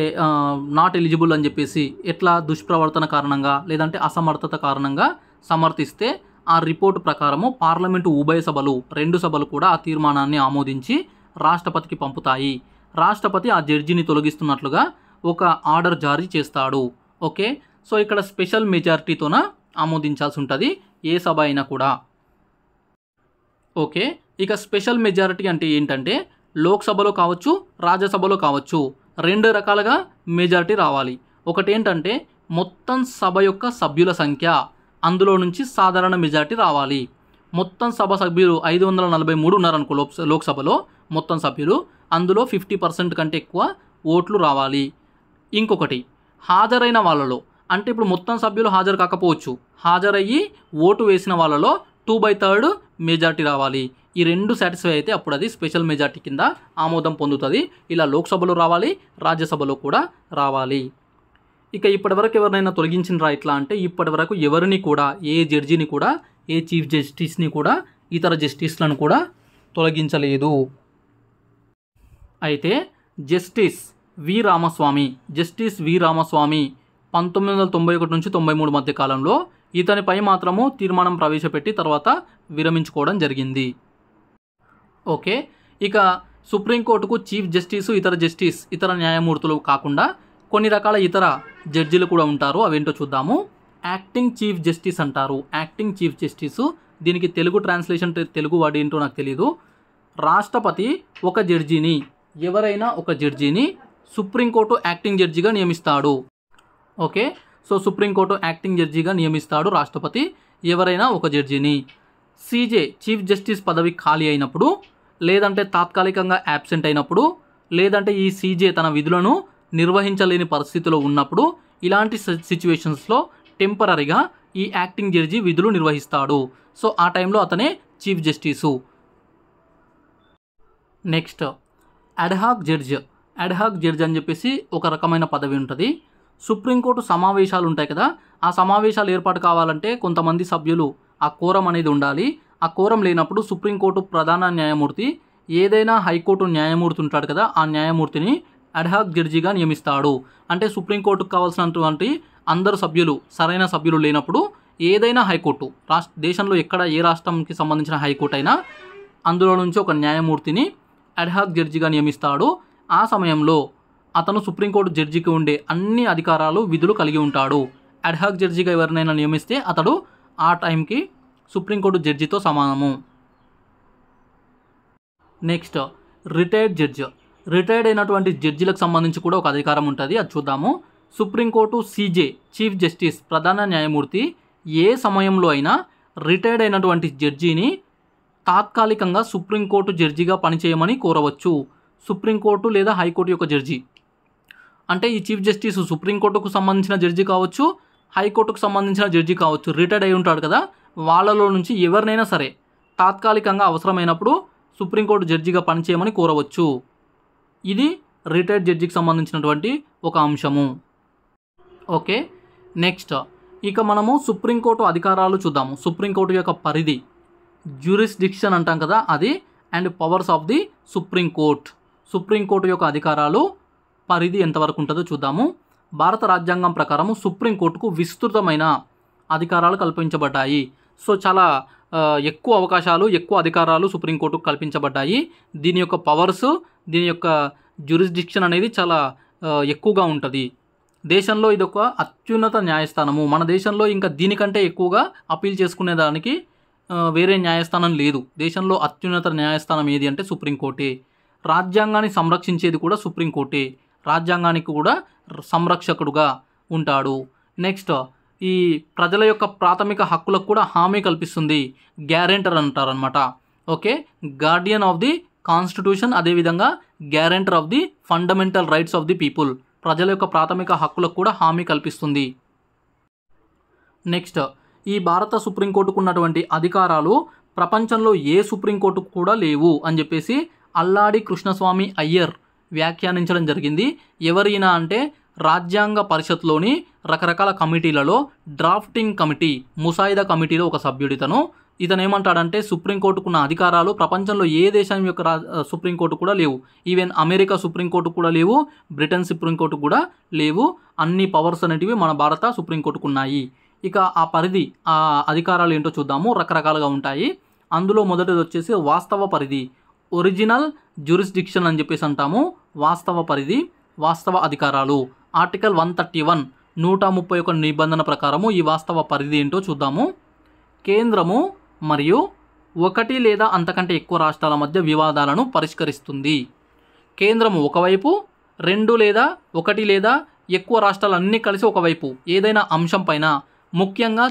నాట్ ఎలిజిబుల్ అని చెప్పేసి ఎట్లా దుష్ప్రవర్తన కారణంగా లేదంటే అసమర్థత కారణంగా సమర్థిస్తే ఆ రిపోర్టు ప్రకారము పార్లమెంటు ఉభయ సభలు 2 సభలు కూడా ఆ తీర్మానాన్ని ఆమోదించి రాష్ట్రపతికి పంపుతాయి. రాష్ట్రపతి ఆ జడ్జిని తొలగిస్తున్నట్లుగా ఒక ఆర్డర్ జారీ చేస్తాడు. ఓకే, సో ఇక్కడ స్పెషల్ మెజారిటీతోన ఆమోదించాల్సి ఉంటుంది ఏ సభ అయినా కూడా. ఓకే, ఇక స్పెషల్ మెజారిటీ అంటే ఏంటంటే లోక్సభలో కావచ్చు, రాజ్యసభలో కావచ్చు 2 రకాలుగా మెజారిటీ రావాలి. ఒకటి ఏంటంటే మొత్తం సభ యొక్క సభ్యుల సంఖ్య, అందులో నుంచి సాధారణ మెజారిటీ రావాలి. మొత్తం సభ సభ్యులు 543 ఉన్నారనుకో లోక్సభలో మొత్తం సభ్యులు, అందులో 50% కంటే ఎక్కువ ఓట్లు రావాలి. ఇంకొకటి హాజరైన వాళ్ళలో, అంటే ఇప్పుడు మొత్తం సభ్యులు హాజరు కాకపోవచ్చు, హాజరయ్యి ఓటు వేసిన వాళ్ళలో 2/3 మెజారిటీ రావాలి. ఈ 2 సాటిస్ఫై అయితే అప్పుడు అది స్పెషల్ మెజారిటీ కింద ఆమోదం పొందుతుంది. ఇలా లోక్సభలో రావాలి, రాజ్యసభలో కూడా రావాలి. ఇక ఇప్పటివరకు ఎవరినైనా తొలగించినరా ఇట్లా అంటే, ఇప్పటివరకు ఎవరిని కూడా, ఏ జడ్జిని కూడా, ఏ చీఫ్ జస్టిస్ని కూడా, ఇతర జస్టిస్లను కూడా తొలగించలేదు. అయితే జస్టిస్ వి రామస్వామి 1991 నుంచి 93 మధ్య కాలంలో ఇతనిపై మాత్రము తీర్మానం ప్రవేశపెట్టి తర్వాత విరమించుకోవడం జరిగింది. ఓకే, ఇక సుప్రీంకోర్టుకు చీఫ్ జస్టిస్, ఇతర న్యాయమూర్తులు కాకుండా కొన్ని రకాల ఇతర జడ్జిలు కూడా ఉంటారు. అవేంటో చూద్దాము. యాక్టింగ్ చీఫ్ జస్టిస్ అంటారు. యాక్టింగ్ చీఫ్ జస్టిస్, దీనికి తెలుగు ట్రాన్స్లేషన్, తెలుగు వర్డ్ ఏంటో నాకు తెలియదు. రాష్ట్రపతి ఎవరైనా ఒక జడ్జిని సుప్రీంకోర్టు యాక్టింగ్ జడ్జిగా నియమిస్తాడు. ఓకే, సో సుప్రీంకోర్టు యాక్టింగ్ జడ్జిగా నియమిస్తాడు రాష్ట్రపతి ఎవరైనా ఒక జడ్జిని. సీజే చీఫ్ జస్టిస్ పదవి ఖాళీ అయినప్పుడు, లేదంటే తాత్కాలికంగా యాబ్సెంట్ అయినప్పుడు, లేదంటే ఈ సీజే తన విధులను నిర్వహించలేని పరిస్థితిలో ఉన్నప్పుడు, ఇలాంటి సిచ్యువేషన్స్లో టెంపరరీగా ఈ యాక్టింగ్ జడ్జి విధులు నిర్వహిస్తాడు. సో ఆ టైంలో అతనే చీఫ్ జస్టిసు. నెక్స్ట్ అడ్హాక్ జడ్జ్ అని చెప్పేసి ఒక రకమైన పదవి ఉంటుంది. సుప్రీంకోర్టు సమావేశాలు ఉంటాయి కదా, ఆ సమావేశాలు ఏర్పాటు కావాలంటే కొంతమంది సభ్యులు ఆ కోరం అనేది ఉండాలి. ఆ కోరం లేనప్పుడు సుప్రీంకోర్టు ప్రధాన న్యాయమూర్తి ఏదైనా హైకోర్టు న్యాయమూర్తి ఉంటాడు కదా, ఆ న్యాయమూర్తిని అడ్హాక్ జడ్జిగా నియమిస్తాడు. అంటే సుప్రీంకోర్టుకు కావాల్సినటువంటి అందరు సభ్యులు సరైన సభ్యులు లేనప్పుడు ఏదైనా హైకోర్టు, దేశంలో ఎక్కడ ఏ రాష్ట్రంకి సంబంధించిన హైకోర్టు అయినా అందులో నుంచి ఒక న్యాయమూర్తిని అడ్హాక్ జడ్జిగా నియమిస్తాడు. ఆ సమయంలో అతను సుప్రీంకోర్టు జడ్జికి ఉండే అన్ని అధికారాలు, విధులు కలిగి ఉంటాడు. అడ్హాక్ జడ్జిగా ఎవరినైనా నియమిస్తే అతడు ఆ టైంకి సుప్రీంకోర్టు జడ్జితో సమానము. Next retired judge. రిటైర్డ్ అయినటువంటి జడ్జిలకు సంబంధించి కూడా ఒక అధికారం ఉంటుంది, అది చూద్దాము. సుప్రీంకోర్టు సీజే చీఫ్ జస్టిస్ ప్రధాన న్యాయమూర్తి ఏ సమయంలో అయినా రిటైర్డ్ అయినటువంటి జడ్జిని తాత్కాలికంగా సుప్రీంకోర్టు జడ్జిగా పనిచేయమని కోరవచ్చు. సుప్రీంకోర్టు లేదా హైకోర్టు యొక్క జడ్జి అంటే ఈ చీఫ్ జస్టిస్ సుప్రీంకోర్టుకు సంబంధించిన జడ్జి కావచ్చు, హైకోర్టుకు సంబంధించిన జడ్జి కావచ్చు, రిటైర్డ్ అయి ఉంటాడు కదా, వాళ్ళలో నుంచి ఎవరినైనా సరే తాత్కాలికంగా అవసరమైనప్పుడు సుప్రీంకోర్టు జడ్జిగా పనిచేయమని కోరవచ్చు. ఇది రిటైర్డ్ జడ్జికి సంబంధించినటువంటి ఒక అంశము. ఓకే, నెక్స్ట్ ఇక మనము సుప్రీంకోర్టు అధికారాలు చూద్దాము. సుప్రీంకోర్టు యొక్క పరిధి, జ్యూరిస్డిక్షన్ అంటాం కదా అది, and powers of the supreme court. Supreme court యొక్క అధికారాలు పరిధి ఎంతవరకు ఉంటుందో చూద్దాము. భారత రాజ్యాంగం ప్రకారము సుప్రీంకోర్టుకు విస్తృతమైన అధికారాలు కల్పించబడ్డాయి. సో చాలా ఎక్కువ అవకాశాలు, ఎక్కువ అధికారాలు సుప్రీంకోర్టుకు కల్పించబడ్డాయి. దీని యొక్క పవర్స్, దీని యొక్క జ్యూరిస్డిక్షన్ అనేది చాలా ఎక్కువగా ఉంటుంది. దేశంలో ఇది ఒక అత్యున్నత న్యాయస్థానము. మన దేశంలో ఇంకా దీనికంటే ఎక్కువగా అప్పీల్ చేసుకునేదానికి వేరే న్యాయస్థానం లేదు. దేశంలో అత్యున్నత న్యాయస్థానం ఏది అంటే సుప్రీంకోర్టే. రాజ్యాంగాన్ని సంరక్షించేది కూడా సుప్రీంకోర్టే. రాజ్యాంగానికి కూడా సంరక్షకుడుగా ఉంటాడు. నెక్స్ట్ ఈ ప్రజల యొక్క ప్రాథమిక హక్కులకు కూడా హామీ కల్పిస్తుంది. గ్యారెంటర్ అంటారనమాట. ఓకే, గార్డియన్ ఆఫ్ ది కాన్స్టిట్యూషన్, అదేవిధంగా guarantor of the fundamental rights of the people. ప్రజల యొక్క ప్రాథమిక హక్కులకు కూడా హామీ కల్పిస్తుంది. నెక్స్ట్ ఈ భారత సుప్రీంకోర్టుకు ఉన్నటువంటి అధికారాలు ప్రపంచంలో ఏ సుప్రీంకోర్టుకు కూడా లేవు అని చెప్పేసి అల్లాడి కృష్ణస్వామి అయ్యర్ వ్యాఖ్యానించడం జరిగింది. ఎవరైనా అంటే రాజ్యాంగ పరిషత్లోని రకరకాల కమిటీలలో డ్రాఫ్టింగ్ కమిటీ, ముసాయిదా కమిటీలో ఒక సభ్యుడు ఇతను ఏమంటాడంటే సుప్రీంకోర్టుకున్న అధికారాలు ప్రపంచంలో ఏ దేశం యొక్క సుప్రీంకోర్టు కూడా లేవు. ఈవెన్ అమెరికా సుప్రీంకోర్టు కూడా లేవు, బ్రిటన్ సుప్రీంకోర్టు కూడా లేవు. అన్ని పవర్స్ అనేటివి మన భారత సుప్రీంకోర్టుకు ఉన్నాయి. ఇక ఆ పరిధి, ఆ అధికారాలు ఏంటో చూద్దాము. రకరకాలుగా ఉంటాయి. అందులో మొదటిది వచ్చేసి వాస్తవ పరిధి, ఒరిజినల్ జ్యూరిస్డిక్షన్ అని చెప్పేసి అంటాము. వాస్తవ పరిధి, వాస్తవ అధికారాలు. ఆర్టికల్ 131 131 నిబంధన ప్రకారము ఈ వాస్తవ పరిధి ఏంటో చూద్దాము. కేంద్రము మరియు ఒకటి లేదా అంతకంటే ఎక్కువ రాష్ట్రాల మధ్య వివాదాలను పరిష్కరిస్తుంది. కేంద్రము ఒకవైపు, రెండు లేదా ఒకటి లేదా ఎక్కువ రాష్ట్రాలన్నీ కలిసి ఒకవైపు ఏదైనా అంశం పైన, ముఖ్యంగా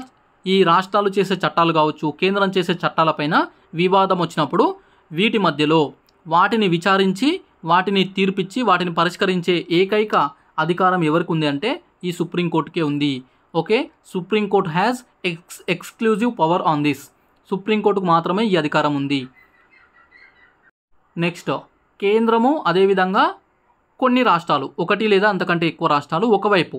ఈ రాష్ట్రాలు చేసే చట్టాలు కావచ్చు, కేంద్రం చేసే చట్టాలపైన వివాదం వచ్చినప్పుడు వీటి మధ్యలో వాటిని విచారించి, వాటిని తీర్పిచ్చి, వాటిని పరిష్కరించే ఏకైక అధికారం ఎవరికి ఉంది అంటే ఈ సుప్రీంకోర్టుకే ఉంది. Okay, supreme court has exclusive power on this. సుప్రీంకోర్టుకు మాత్రమే ఈ అధికారం ఉంది. నెక్స్ట్ కేంద్రము, అదేవిధంగా కొన్ని రాష్ట్రాలు, ఒకటి లేదా అంతకంటే ఎక్కువ రాష్ట్రాలు ఒకవైపు,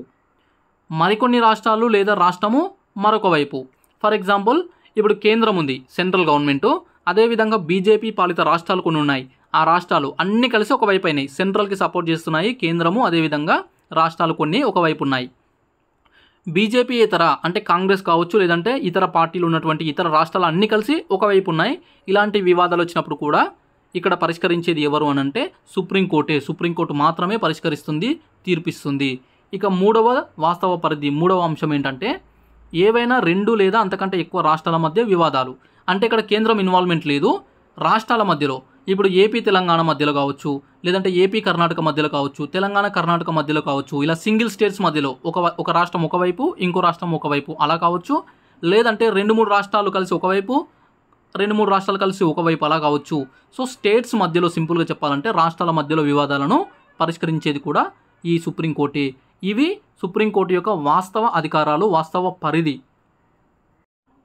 మరికొన్ని రాష్ట్రాలు లేదా రాష్ట్రము మరొక వైపు. ఫర్ ఎగ్జాంపుల్ ఇప్పుడు కేంద్రం ఉంది, సెంట్రల్ గవర్నమెంటు, అదేవిధంగా బీజేపీ పాలిత రాష్ట్రాలు కొన్ని ఉన్నాయి. ఆ రాష్ట్రాలు అన్నీ కలిసి ఒకవైపు అయినాయి, సెంట్రల్కి సపోర్ట్ చేస్తున్నాయి కేంద్రము, అదేవిధంగా రాష్ట్రాలు కొన్ని ఒకవైపు ఉన్నాయి. బీజేపీ ఇతర అంటే కాంగ్రెస్ కావచ్చు, లేదంటే ఇతర పార్టీలు ఉన్నటువంటి ఇతర రాష్ట్రాలు అన్నీ కలిసి ఒకవైపు ఉన్నాయి. ఇలాంటి వివాదాలు వచ్చినప్పుడు కూడా ఇక్కడ పరిష్కరించేది ఎవరు అని అంటే సుప్రీంకోర్టే. సుప్రీంకోర్టు మాత్రమే పరిష్కరిస్తుంది, తీర్పిస్తుంది. ఇక మూడవ వాస్తవ పరిధి, మూడవ అంశం ఏంటంటే ఏవైనా రెండు లేదా అంతకంటే ఎక్కువ రాష్ట్రాల మధ్య వివాదాలు. అంటే ఇక్కడ కేంద్రం ఇన్వాల్వ్మెంట్ లేదు, రాష్ట్రాల మధ్యలో. ఇప్పుడు ఏపీ తెలంగాణ మధ్యలో కావచ్చు, లేదంటే ఏపీ కర్ణాటక మధ్యలో కావచ్చు, తెలంగాణ కర్ణాటక మధ్యలో కావచ్చు, ఇలా సింగిల్ స్టేట్స్ మధ్యలో ఒక రాష్ట్రం ఒకవైపు, ఇంకో రాష్ట్రం ఒకవైపు అలా కావచ్చు. లేదంటే 2-3 రాష్ట్రాలు కలిసి ఒకవైపు, 2-3 రాష్ట్రాలు కలిసి ఒకవైపు అలా కావచ్చు. సో స్టేట్స్ మధ్యలో సింపుల్గా చెప్పాలంటే రాష్ట్రాల మధ్యలో వివాదాలను పరిష్కరించేది కూడా ఈ సుప్రీంకోర్టే. ఇవి సుప్రీంకోర్టు యొక్క వాస్తవ అధికారాలు, వాస్తవ పరిధి.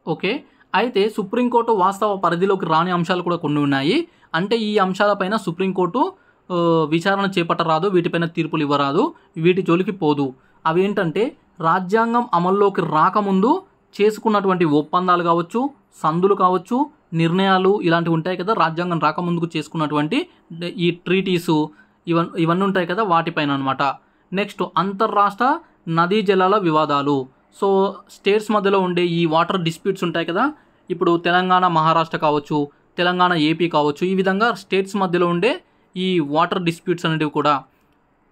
ఓకే, అయితే సుప్రీంకోర్టు వాస్తవ పరిధిలోకి రాని అంశాలు కూడా కొన్ని ఉన్నాయి. అంటే ఈ అంశాలపైన సుప్రీంకోర్టు విచారణ చేపట్టరాదు, వీటిపైన తీర్పులు ఇవ్వరాదు, వీటి జోలికి పోదు. అవి ఏంటంటే రాజ్యాంగం అమల్లోకి రాకముందు చేసుకున్నటువంటి ఒప్పందాలు కావచ్చు, సందులు కావచ్చు, నిర్ణయాలు ఇలాంటివి ఉంటాయి కదా, రాజ్యాంగం రాకముందుకు చేసుకున్నటువంటి ఈ ట్రీటీసు ఇవన్నీ ఉంటాయి కదా, వాటిపైన అనమాట. నెక్స్ట్ అంతర్రాష్ట్ర నదీ జలాల వివాదాలు. సో స్టేట్స్ మధ్యలో ఉండే ఈ వాటర్ డిస్ప్యూట్స్ ఉంటాయి కదా, ఇప్పుడు తెలంగాణ మహారాష్ట్ర కావచ్చు, తెలంగాణ ఏపీ కావచ్చు, ఈ విధంగా స్టేట్స్ మధ్యలో ఉండే ఈ వాటర్ డిస్ప్యూట్స్ అనేటివి కూడా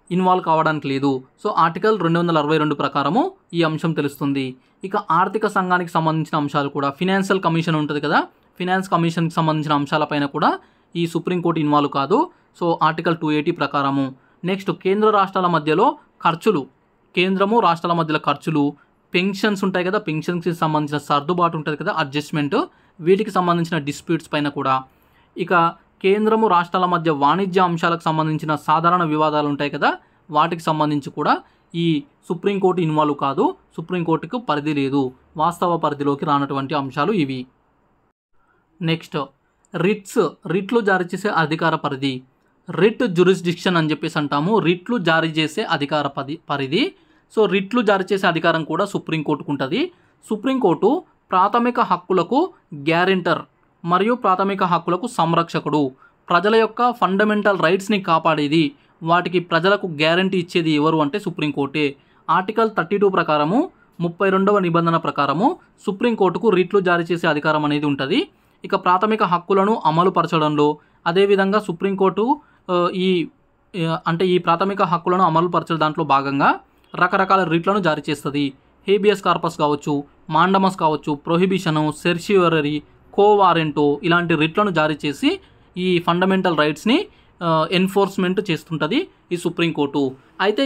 ఇన్వాల్వ్ కావడానికి లేదు. సో ఆర్టికల్ 262 ప్రకారము ఈ అంశం తెలుస్తుంది. ఇక ఆర్థిక సంఘానికి సంబంధించిన అంశాలు కూడా ఫినాన్షియల్ కమిషన్ ఉంటుంది కదా, ఫినాన్స్ కమిషన్కి సంబంధించిన అంశాలపైన కూడా ఈ సుప్రీంకోర్టు ఇన్వాల్వ్ కాదు. సో ఆర్టికల్ 280 ప్రకారము. నెక్స్ట్ కేంద్ర రాష్ట్రాల మధ్యలో ఖర్చులు, కేంద్రము రాష్ట్రాల మధ్యలో ఖర్చులు, పెన్షన్స్ ఉంటాయి కదా, పెన్షన్స్కి సంబంధించిన సర్దుబాటు ఉంటుంది కదా, అడ్జస్ట్మెంట్, వీటికి సంబంధించిన డిస్ప్యూట్స్ పైన కూడా. ఇక కేంద్రము రాష్ట్రాల మధ్య వాణిజ్య అంశాలకు సంబంధించిన సాధారణ వివాదాలు ఉంటాయి కదా, వాటికి సంబంధించి కూడా ఈ సుప్రీంకోర్టు ఇన్వాల్వ్ కాదు. సుప్రీంకోర్టుకు పరిధి లేదు, వాస్తవ పరిధిలోకి రానటువంటి అంశాలు ఇవి. నెక్స్ట్ రిట్లు జారీ చేసే అధికార పరిధి. రిట్ జ్యూరిస్డిక్షన్ అని చెప్పేసి అంటాము. రిట్లు జారీ చేసే అధికార పరిధి. సో రిట్లు జారీ చేసే అధికారం కూడా సుప్రీంకోర్టుకు ఉంటుంది. సుప్రీంకోర్టు ప్రాథమిక హక్కులకు గ్యారెంటర్ మరియు ప్రాథమిక హక్కులకు సంరక్షకుడు. ప్రజల యొక్క ఫండమెంటల్ రైట్స్ని కాపాడేది, వాటికి ప్రజలకు గ్యారంటీ ఇచ్చేది ఎవరు అంటే సుప్రీంకోర్టే. ఆర్టికల్ 32 ప్రకారము 32వ నిబంధన ప్రకారము సుప్రీంకోర్టుకు రిట్లు జారీ చేసే అధికారం అనేది ఉంటుంది. ఇక ప్రాథమిక హక్కులను అమలు పరచడంలో, అదేవిధంగా సుప్రీంకోర్టు ఈ ప్రాథమిక హక్కులను అమలు పరచడం దాంట్లో భాగంగా రకరకాల రిట్లను జారీ చేస్తుంది. హేబియస్ కార్పస్ కావచ్చు, మాండమస్ కావచ్చు, ప్రొహిబిషను, సెర్షియరీ, కోవారెంటో ఇలాంటి రిట్లను జారీ చేసి ఈ ఫండమెంటల్ రైట్స్ని ఎన్ఫోర్స్మెంట్ చేస్తుంటుంది ఈ సుప్రీంకోర్టు. అయితే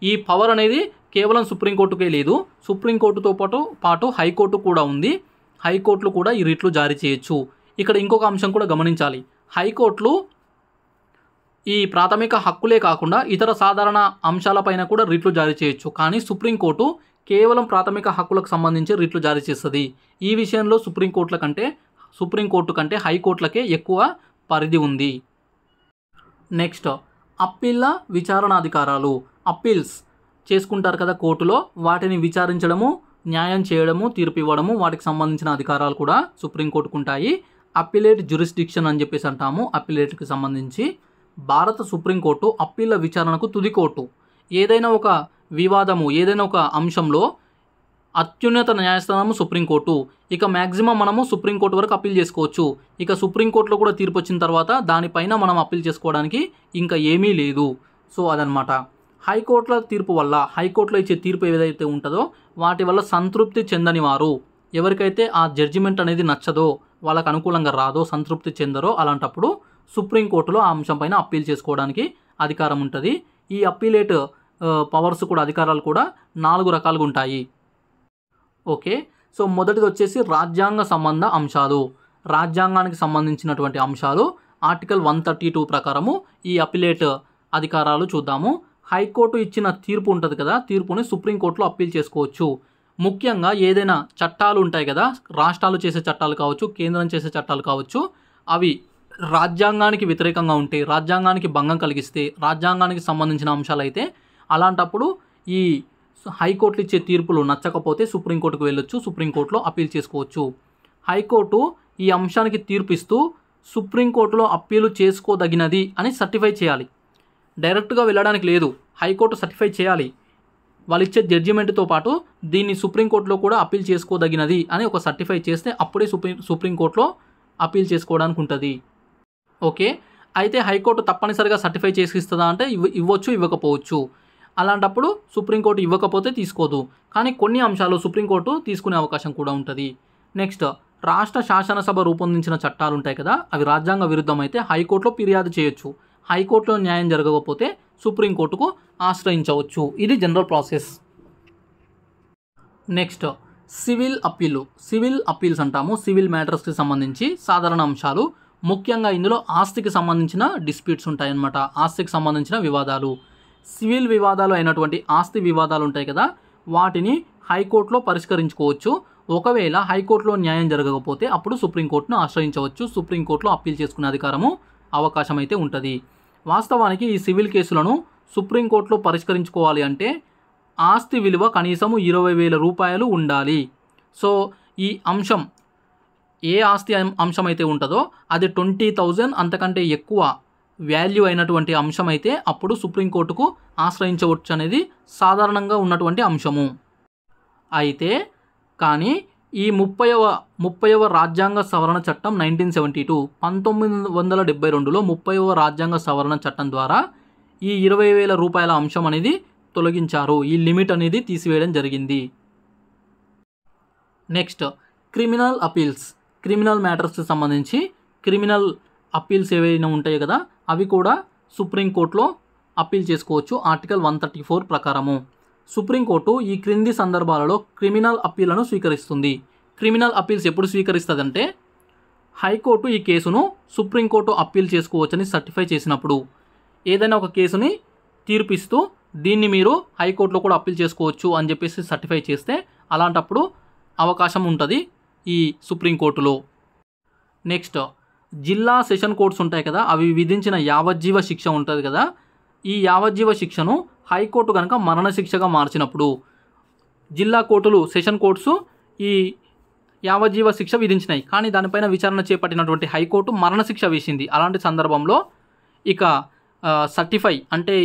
ఈ పవర్ అనేది కేవలం సుప్రీంకోర్టుకే లేదు, సుప్రీంకోర్టుతో పాటు హైకోర్టు కూడా ఉంది. హైకోర్టులు కూడా ఈ రిట్లు జారీ చేయొచ్చు. ఇక్కడ ఇంకొక అంశం కూడా గమనించాలి. హైకోర్టులు ఈ ప్రాథమిక హక్కులే కాకుండా ఇతర సాధారణ అంశాలపైన కూడా రిట్లు జారీ చేయొచ్చు. కానీ సుప్రీంకోర్టు కేవలం ప్రాథమిక హక్కులకు సంబంధించి రిట్లు జారీ చేస్తుంది. ఈ విషయంలో సుప్రీంకోర్టు కంటే హైకోర్టులకే ఎక్కువ పరిధి ఉంది. నెక్స్ట్ అప్పీళ్ళ విచారణాధికారాలు. అప్పీల్స్ చేసుకుంటారు కదా కోర్టులో, వాటిని విచారించడము, న్యాయం చేయడము, తీర్పు ఇవ్వడము, వాటికి సంబంధించిన అధికారాలు కూడా సుప్రీంకోర్టుకు ఉంటాయి. అప్పీలేట్ జ్యూరిస్డిక్షన్ అని చెప్పేసి అంటాము. అప్పీలేట్కి సంబంధించి భారత సుప్రీంకోర్టు అప్పీళ్ళ విచారణకు తుది కోర్టు. ఏదైనా ఒక వివాదము, ఏదైనా ఒక అంశంలో అత్యున్నత న్యాయస్థానము సుప్రీంకోర్టు. ఇక మ్యాక్సిమం మనము సుప్రీంకోర్టు వరకు అప్పీల్ చేసుకోవచ్చు. ఇక సుప్రీంకోర్టులో కూడా తీర్పు వచ్చిన తర్వాత దానిపైన మనం అప్పీల్ చేసుకోవడానికి ఇంకా ఏమీ లేదు. సో అదనమాట. హైకోర్టుల తీర్పు వల్ల, హైకోర్టులో ఇచ్చే తీర్పు ఏదైతే ఉంటుందో వాటి వల్ల సంతృప్తి చెందని వారు, ఎవరికైతే ఆ జడ్జిమెంట్ అనేది నచ్చదో, వాళ్ళకు అనుకూలంగా రాదో, సంతృప్తి చెందరో, అలాంటప్పుడు సుప్రీంకోర్టులో ఆ అంశం పైన అప్పీల్ చేసుకోవడానికి అధికారం ఉంటుంది. ఈ అప్పీలేట్ పవర్స్ కూడా, అధికారాలు కూడా 4 రకాలుగా ఉంటాయి. ఓకే, సో మొదటిది వచ్చేసి రాజ్యాంగ సంబంధ అంశాలు. రాజ్యాంగానికి సంబంధించినటువంటి అంశాలు ఆర్టికల్ 132 ప్రకారము ఈ అప్పీలేట్ అధికారాలు చూద్దాము. హైకోర్టు ఇచ్చిన తీర్పు ఉంటుంది కదా, తీర్పుని సుప్రీంకోర్టులో అప్పీల్ చేసుకోవచ్చు. ముఖ్యంగా ఏదైనా చట్టాలు ఉంటాయి కదా, రాష్ట్రాలు చేసే చట్టాలు కావచ్చు, కేంద్రం చేసే చట్టాలు కావచ్చు, అవి రాజ్యాంగానికి వ్యతిరేకంగా ఉంటే, రాజ్యాంగానికి భంగం కలిగిస్తే, రాజ్యాంగానికి సంబంధించిన అంశాలు అయితే, అలాంటప్పుడు ఈ హైకోర్టులు ఇచ్చే తీర్పులు నచ్చకపోతే సుప్రీంకోర్టుకు వెళ్ళొచ్చు, సుప్రీంకోర్టులో అప్పీల్ చేసుకోవచ్చు. హైకోర్టు ఈ అంశానికి తీర్పు ఇస్తూ సుప్రీంకోర్టులో అప్పీలు చేసుకోదగినది అని సర్టిఫై చేయాలి. డైరెక్ట్గా వెళ్ళడానికి లేదు, హైకోర్టు సర్టిఫై చేయాలి. వాళ్ళు ఇచ్చే జడ్జిమెంట్తో పాటు దీన్ని సుప్రీంకోర్టులో కూడా అప్పీల్ చేసుకోదగినది అని ఒక సర్టిఫై చేస్తే అప్పుడే సుప్రీంకోర్టులో అప్పీల్ చేసుకోవడానికి ఉంటుంది. ఓకే, అయితే హైకోర్టు తప్పనిసరిగా సర్టిఫై చేసి ఇస్తుందా అంటే ఇవ్వచ్చు, ఇవ్వకపోవచ్చు. అలాంటప్పుడు సుప్రీంకోర్టు ఇవ్వకపోతే తీసుకోదు. కానీ కొన్ని అంశాలు సుప్రీంకోర్టు తీసుకునే అవకాశం కూడా ఉంటుంది. నెక్స్ట్ రాష్ట్ర శాసనసభ రూపొందించిన చట్టాలు ఉంటాయి కదా, అవి రాజ్యాంగ విరుద్ధం అయితే హైకోర్టులో ఫిర్యాదు చేయొచ్చు. హైకోర్టులో న్యాయం జరగకపోతే సుప్రీంకోర్టుకు ఆశ్రయించవచ్చు. ఇది general process. Next civil appeal. Civil appeals అంటాము. సివిల్ మ్యాటర్స్కి సంబంధించి సాధారణ అంశాలు. ముఖ్యంగా ఇందులో ఆస్తికి సంబంధించిన డిస్ప్యూట్స్ ఉంటాయన్నమాట. ఆస్తికి సంబంధించిన వివాదాలు, సివిల్ వివాదాలు అయినటువంటి ఆస్తి వివాదాలు ఉంటాయి కదా, వాటిని హైకోర్టులో పరిష్కరించుకోవచ్చు. ఒకవేళ హైకోర్టులో న్యాయం జరగకపోతే అప్పుడు సుప్రీంకోర్టును ఆశ్రయించవచ్చు. సుప్రీంకోర్టులో అప్పీల్ చేసుకునే అధికారము, అవకాశం అయితే ఉంటుంది. వాస్తవానికి ఈ సివిల్ కేసులను సుప్రీంకోర్టులో పరిష్కరించుకోవాలి అంటే ఆస్తి విలువ కనీసము 20,000 రూపాయలు ఉండాలి. సో ఈ అంశం, ఏ ఆస్తి అంశం అయితే ఉంటుందో అది 20,000 అంతకంటే ఎక్కువ వాల్యూ అయినటువంటి అంశం అయితే అప్పుడు సుప్రీంకోర్టుకు ఆశ్రయించవచ్చు అనేది సాధారణంగా ఉన్నటువంటి అంశము. అయితే కానీ ఈ 30వ రాజ్యాంగ సవరణ చట్టం 1972 1972లో 30వ రాజ్యాంగ సవరణ చట్టం ద్వారా ఈ 20,000 రూపాయల అంశం అనేది తొలగించారు. ఈ లిమిట్ అనేది తీసివేయడం జరిగింది. Next criminal appeals. క్రిమినల్ మ్యాటర్స్కి సంబంధించి క్రిమినల్ అపీల్స్ ఏవైనా ఉంటాయి కదా, అవి కూడా సుప్రీంకోర్టులో అప్పీల్ చేసుకోవచ్చు. ఆర్టికల్ 134 ప్రకారము సుప్రీంకోర్టు ఈ క్రింది సందర్భాలలో క్రిమినల్ అప్పీలను స్వీకరిస్తుంది. క్రిమినల్ అప్పీల్స్ ఎప్పుడు స్వీకరిస్తుందంటే, హైకోర్టు ఈ కేసును సుప్రీంకోర్టు అప్పీల్ చేసుకోవచ్చని సర్టిఫై చేసినప్పుడు, ఏదైనా ఒక కేసుని తీర్పిస్తూ దీన్ని మీరు హైకోర్టులో కూడా అప్పీల్ చేసుకోవచ్చు అని చెప్పేసి సర్టిఫై చేస్తే అలాంటప్పుడు అవకాశం ఉంటుంది ఈ సుప్రీంకోర్టులో. నెక్స్ట్ జిల్లా సెషన్ కోర్ట్స్ ఉంటాయి కదా, అవి విధించిన యావజ్జీవ శిక్ష ఉంటుంది కదా, ఈ యావజ్జీవ శిక్షను హైకోర్టు కనుక మరణశిక్షగా మార్చినప్పుడు, జిల్లా కోర్టులు సెషన్ కోర్ట్స్ ఈ యావజ్జీవ శిక్ష విధించినాయి, కానీ దానిపైన విచారణ చేపట్టినటువంటి హైకోర్టు మరణశిక్ష వేసింది. అలాంటి సందర్భంలో ఇక సర్టిఫై అంటే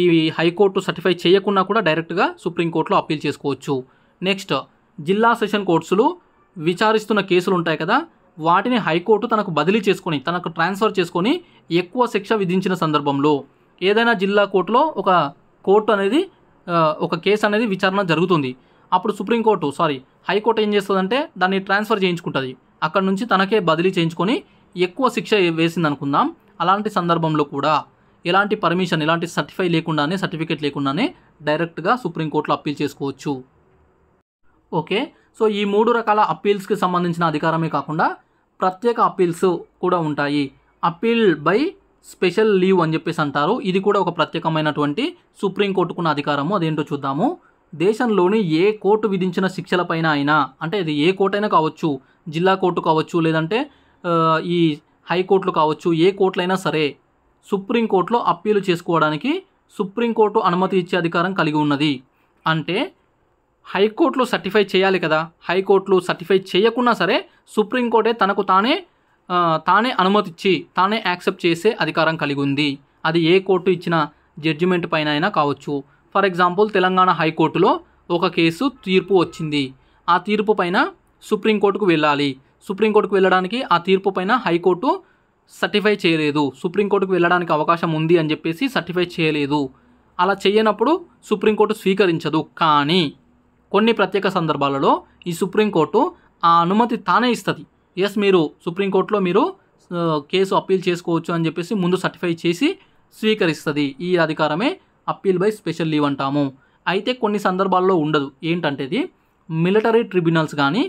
ఈ హైకోర్టు సర్టిఫై చేయకున్నా కూడా డైరెక్ట్గా సుప్రీంకోర్టులో అప్పీల్ చేసుకోవచ్చు. నెక్స్ట్ జిల్లా సెషన్ కోర్ట్స్లు విచారిస్తున్న కేసులు ఉంటాయి కదా, వాటిని హైకోర్టు తనకు బదిలీ చేసుకొని తనకు ట్రాన్స్ఫర్ చేసుకొని ఎక్కువ శిక్ష విధించిన సందర్భంలో, ఏదైనా జిల్లా కోర్టులో ఒక కేసు అనేది విచారణ జరుగుతుంది, అప్పుడు హైకోర్టు ఏం చేస్తుందంటే దాన్ని ట్రాన్స్ఫర్ చేయించుకుంటుంది, అక్కడ నుంచి తనకే బదిలీ చేయించుకొని ఎక్కువ శిక్ష వేసింది అనుకుందాం. అలాంటి సందర్భంలో కూడా ఎలాంటి పర్మిషన్, ఎలాంటి సర్టిఫికేట్ లేకుండానే డైరెక్ట్గా సుప్రీంకోర్టులో అప్పీల్ చేసుకోవచ్చు. ఓకే, సో ఈ 3 రకాల అప్పీల్స్కి సంబంధించిన అధికారమే కాకుండా ప్రత్యేక అప్పీల్స్ కూడా ఉంటాయి. అప్పీల్ బై స్పెషల్ లీవ్ అని చెప్పేసి అంటారు. ఇది కూడా ఒక ప్రత్యేకమైనటువంటి సుప్రీంకోర్టుకున్న అధికారము. అదేంటో చూద్దాము. దేశంలోని ఏ కోర్టు విధించిన శిక్షలపైన అయినా, అంటే ఇది ఏ కోర్టు అయినా కావచ్చు, జిల్లా కోర్టు కావచ్చు, లేదంటే ఈ హైకోర్టులు కావచ్చు, ఏ కోర్టులైనా సరే సుప్రీంకోర్టులో అప్పీలు చేసుకోవడానికి సుప్రీంకోర్టు అనుమతి ఇచ్చే అధికారం కలిగి ఉన్నది. అంటే హైకోర్టులు సర్టిఫై చేయాలి కదా, హైకోర్టులు సర్టిఫై చేయకున్నా సరే సుప్రీంకోర్టే తనకు తానే అనుమతిచ్చి తానే యాక్సెప్ట్ చేసే అధికారం కలిగి ఉంది. అది ఏ కోర్టు ఇచ్చిన జడ్జిమెంట్ పైన అయినా కావచ్చు. ఫర్ ఎగ్జాంపుల్ తెలంగాణ హైకోర్టులో ఒక కేసు తీర్పు వచ్చింది, ఆ తీర్పు పైన సుప్రీంకోర్టుకు వెళ్ళాలి. సుప్రీంకోర్టుకు వెళ్ళడానికి ఆ తీర్పు పైన హైకోర్టు సర్టిఫై చేయలేదు, సుప్రీంకోర్టుకు వెళ్ళడానికి అవకాశం ఉంది అని చెప్పేసి సర్టిఫై చేయలేదు. అలా చేయనప్పుడు సుప్రీంకోర్టు స్వీకరించదు. కానీ కొన్ని ప్రత్యేక సందర్భాలలో ఈ సుప్రీంకోర్టు ఆ అనుమతి తానే ఇస్తుంది. ఎస్, మీరు సుప్రీంకోర్టులో మీరు కేసు అప్పీల్ చేసుకోవచ్చు అని చెప్పేసి ముందు సర్టిఫై చేసి స్వీకరిస్తుంది. ఈ అధికారమే అప్పీల్ బై స్పెషల్ లీవ్ అంటాము. అయితే కొన్ని సందర్భాల్లో ఉండదు. ఏంటంటే ఇది మిలిటరీ ట్రిబ్యునల్స్ కానీ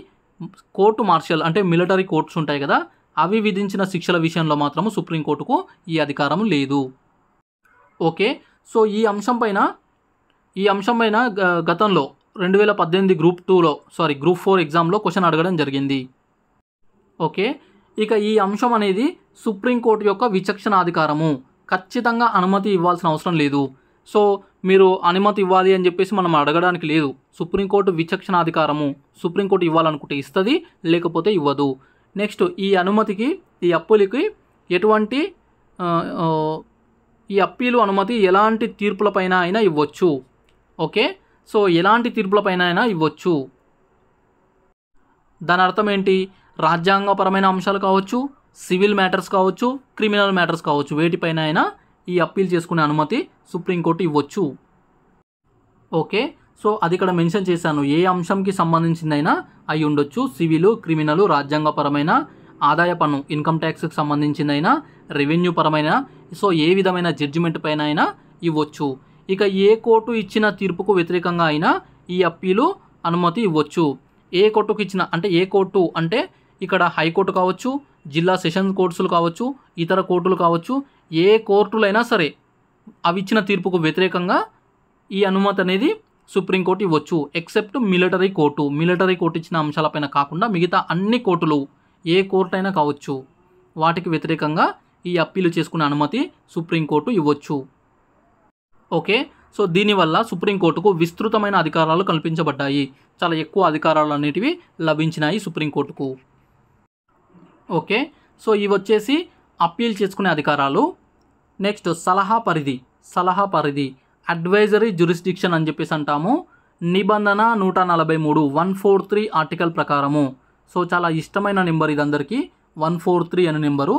కోర్టు మార్షల్ అంటే మిలిటరీ కోర్ట్స్ ఉంటాయి కదా, అవి విధించిన శిక్షల విషయంలో మాత్రము సుప్రీంకోర్టుకు ఈ అధికారం లేదు. ఓకే, సో ఈ అంశం పైన గతంలో 2018 గ్రూప్ 4 ఎగ్జామ్లో క్వశ్చన్ అడగడం జరిగింది. ఓకే, ఇక ఈ అంశం అనేది సుప్రీంకోర్టు యొక్క విచక్షణాధికారము. ఖచ్చితంగా అనుమతి ఇవ్వాల్సిన అవసరం లేదు. సో మీరు అనుమతి ఇవ్వాలి అని చెప్పేసి మనం అడగడానికి లేదు. సుప్రీంకోర్టు విచక్షణాధికారము. సుప్రీంకోర్టు ఇవ్వాలనుకుంటే ఇస్తుంది, లేకపోతే ఇవ్వదు. నెక్స్ట్ ఈ అప్పీలుకి ఎటువంటి ఈ అప్పీలు అనుమతి ఎలాంటి తీర్పులపైన అయినా ఇవ్వచ్చు. ఓకే, సో ఎలాంటి తీర్పులపైన అయినా ఇవ్వచ్చు. దాని అర్థం ఏంటి? రాజ్యాంగపరమైన అంశాలు కావచ్చు, సివిల్ మ్యాటర్స్ కావచ్చు, క్రిమినల్ మ్యాటర్స్ కావచ్చు, వేటిపైన అయినా ఈ అప్పీల్ చేసుకునే అనుమతి సుప్రీంకోర్టు ఇవ్వచ్చు. ఓకే, సో అది ఇక్కడ మెన్షన్ చేశాను. ఏ అంశంకి సంబంధించిందైనా అయి ఉండొచ్చు. సివిలు, క్రిమినల్, రాజ్యాంగపరమైన, ఆదాయ పన్ను ఇన్కమ్ ట్యాక్స్కి సంబంధించిందైనా, రెవెన్యూ పరమైన, సో ఏ విధమైన జడ్జిమెంట్ పైన అయినా ఇవ్వచ్చు. ఇక ఏ కోర్టు ఇచ్చిన తీర్పుకు వ్యతిరేకంగా అయినా ఈ అప్పీలు అనుమతి ఇవ్వచ్చు. ఏ కోర్టుకు ఇచ్చిన అంటే ఏ కోర్టు అంటే ఇక్కడ హైకోర్టు కావచ్చు, జిల్లా సెషన్ కోర్టులు కావచ్చు, ఇతర కోర్టులు కావచ్చు, ఏ కోర్టులైనా సరే అవి ఇచ్చిన తీర్పుకు వ్యతిరేకంగా ఈ అనుమతి అనేది సుప్రీంకోర్టు ఇవ్వచ్చు. ఎక్సెప్ట్ మిలిటరీ కోర్టు ఇచ్చిన అంశాలపైన కాకుండా మిగతా అన్ని కోర్టులు ఏ కోర్టు అయినా కావచ్చు, వాటికి వ్యతిరేకంగా ఈ అప్పీలు చేసుకునే అనుమతి సుప్రీంకోర్టు ఇవ్వచ్చు. ఓకే, సో దీనివల్ల సుప్రీంకోర్టుకు విస్తృతమైన అధికారాలు కల్పించబడ్డాయి. చాలా ఎక్కువ అధికారాలు అనేటివి లభించినాయి సుప్రీంకోర్టుకు. ఓకే, సో ఇవి వచ్చేసి అప్పీల్ చేసుకునే అధికారాలు. నెక్స్ట్ సలహా పరిధి అడ్వైజరీ జ్యూరిస్డిక్షన్ అని చెప్పేసి అంటాము. నిబంధన 143 143 ఆర్టికల్ ప్రకారము. సో చాలా ఇష్టమైన నెంబర్ ఇది అందరికీ, 143 అనే నెంబరు.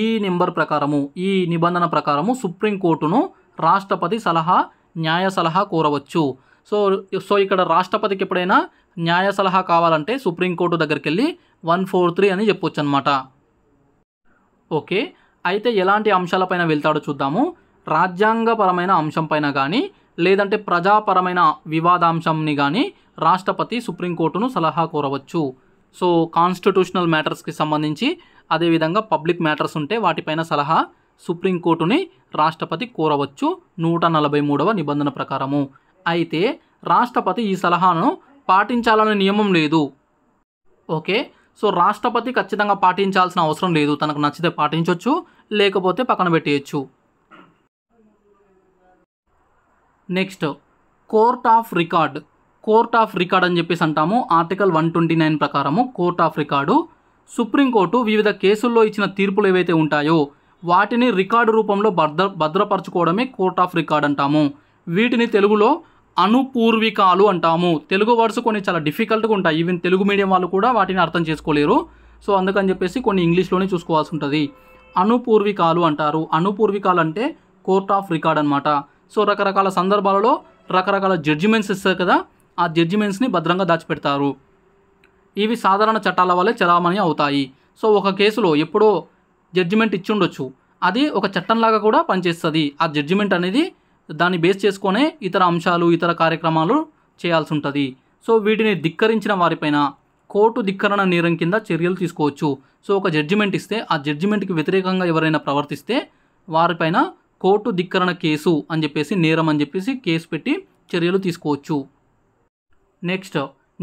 ఈ నెంబర్ ప్రకారము, ఈ నిబంధన ప్రకారము సుప్రీంకోర్టును రాష్ట్రపతి న్యాయ సలహా కోరవచ్చు. సో ఇక్కడ రాష్ట్రపతికి ఎప్పుడైనా న్యాయ సలహా కావాలంటే సుప్రీంకోర్టు దగ్గరికి వెళ్ళి 143 అని చెప్పొచ్చు అనమాట. ఓకే, అయితే ఎలాంటి అంశాలపైన వెళ్తాడో చూద్దాము. రాజ్యాంగపరమైన అంశం పైన కానీ లేదంటే ప్రజాపరమైన వివాదాంశంని కానీ రాష్ట్రపతి సుప్రీంకోర్టును సలహా కోరవచ్చు. సో కాన్స్టిట్యూషనల్ మ్యాటర్స్కి సంబంధించి, అదేవిధంగా పబ్లిక్ మ్యాటర్స్ ఉంటే వాటిపైన సలహా సుప్రీంకోర్టుని రాష్ట్రపతి కోరవచ్చు 143వ నిబంధన ప్రకారము. అయితే రాష్ట్రపతి ఈ సలహాను పాటించాలనే నియమం లేదు. ఓకే, సో రాష్ట్రపతి ఖచ్చితంగా పాటించాల్సిన అవసరం లేదు. తనకు నచ్చితే పాటించవచ్చు, లేకపోతే పక్కన పెట్టేయచ్చు. Next court of record. Court of record అని చెప్పేసి అంటాము. ఆర్టికల్ 129 ప్రకారము కోర్ట్ ఆఫ్ రికార్డు, సుప్రీంకోర్టు వివిధ కేసుల్లో ఇచ్చిన తీర్పులు ఏవైతే ఉంటాయో వాటిని రికార్డు రూపంలో భద్రపరచుకోవడమే కోర్ట్ ఆఫ్ రికార్డ్ అంటాము. వీటిని తెలుగులో అనుపూర్వికాలు అంటాము. తెలుగు వర్డ్స్ కొన్ని చాలా డిఫికల్ట్గా ఉంటాయి. ఈవెన్ తెలుగు మీడియం వాళ్ళు కూడా వాటిని అర్థం చేసుకోలేరు. సో అందుకని చెప్పేసి కొన్ని ఇంగ్లీష్లోనే చూసుకోవాల్సి ఉంటుంది. అనుపూర్వికాలు అంటారు. అనుపూర్వికాలు అంటే కోర్ట్ ఆఫ్ రికార్డ్ అనమాట. సో రకరకాల సందర్భాలలో రకరకాల జడ్జిమెంట్స్ ఇస్తారు కదా, ఆ జడ్జిమెంట్స్ని భద్రంగా దాచిపెడతారు. ఇవి సాధారణ చట్టాల వల్లే చలామణి అవుతాయి. సో ఒక కేసులో ఎప్పుడో జడ్జిమెంట్ ఇచ్చి ఉండొచ్చు, అది ఒక చట్టంలాగా కూడా పనిచేస్తుంది. ఆ జడ్జిమెంట్ అనేది దాన్ని బేస్ చేసుకొనే ఇతర అంశాలు, ఇతర కార్యక్రమాలు చేయాల్సి ఉంటుంది. సో వీటిని ధిక్కరించిన వారిపైన కోర్టు ధిక్కరణ నేరం కింద చర్యలు తీసుకోవచ్చు. సో ఒక జడ్జిమెంట్ ఇస్తే ఆ జడ్జిమెంట్కి వ్యతిరేకంగా ఎవరైనా ప్రవర్తిస్తే వారిపైన కోర్టు ధిక్కరణ కేసు అని చెప్పేసి, నేరం అని చెప్పేసి కేసు పెట్టి చర్యలు తీసుకోవచ్చు. నెక్స్ట్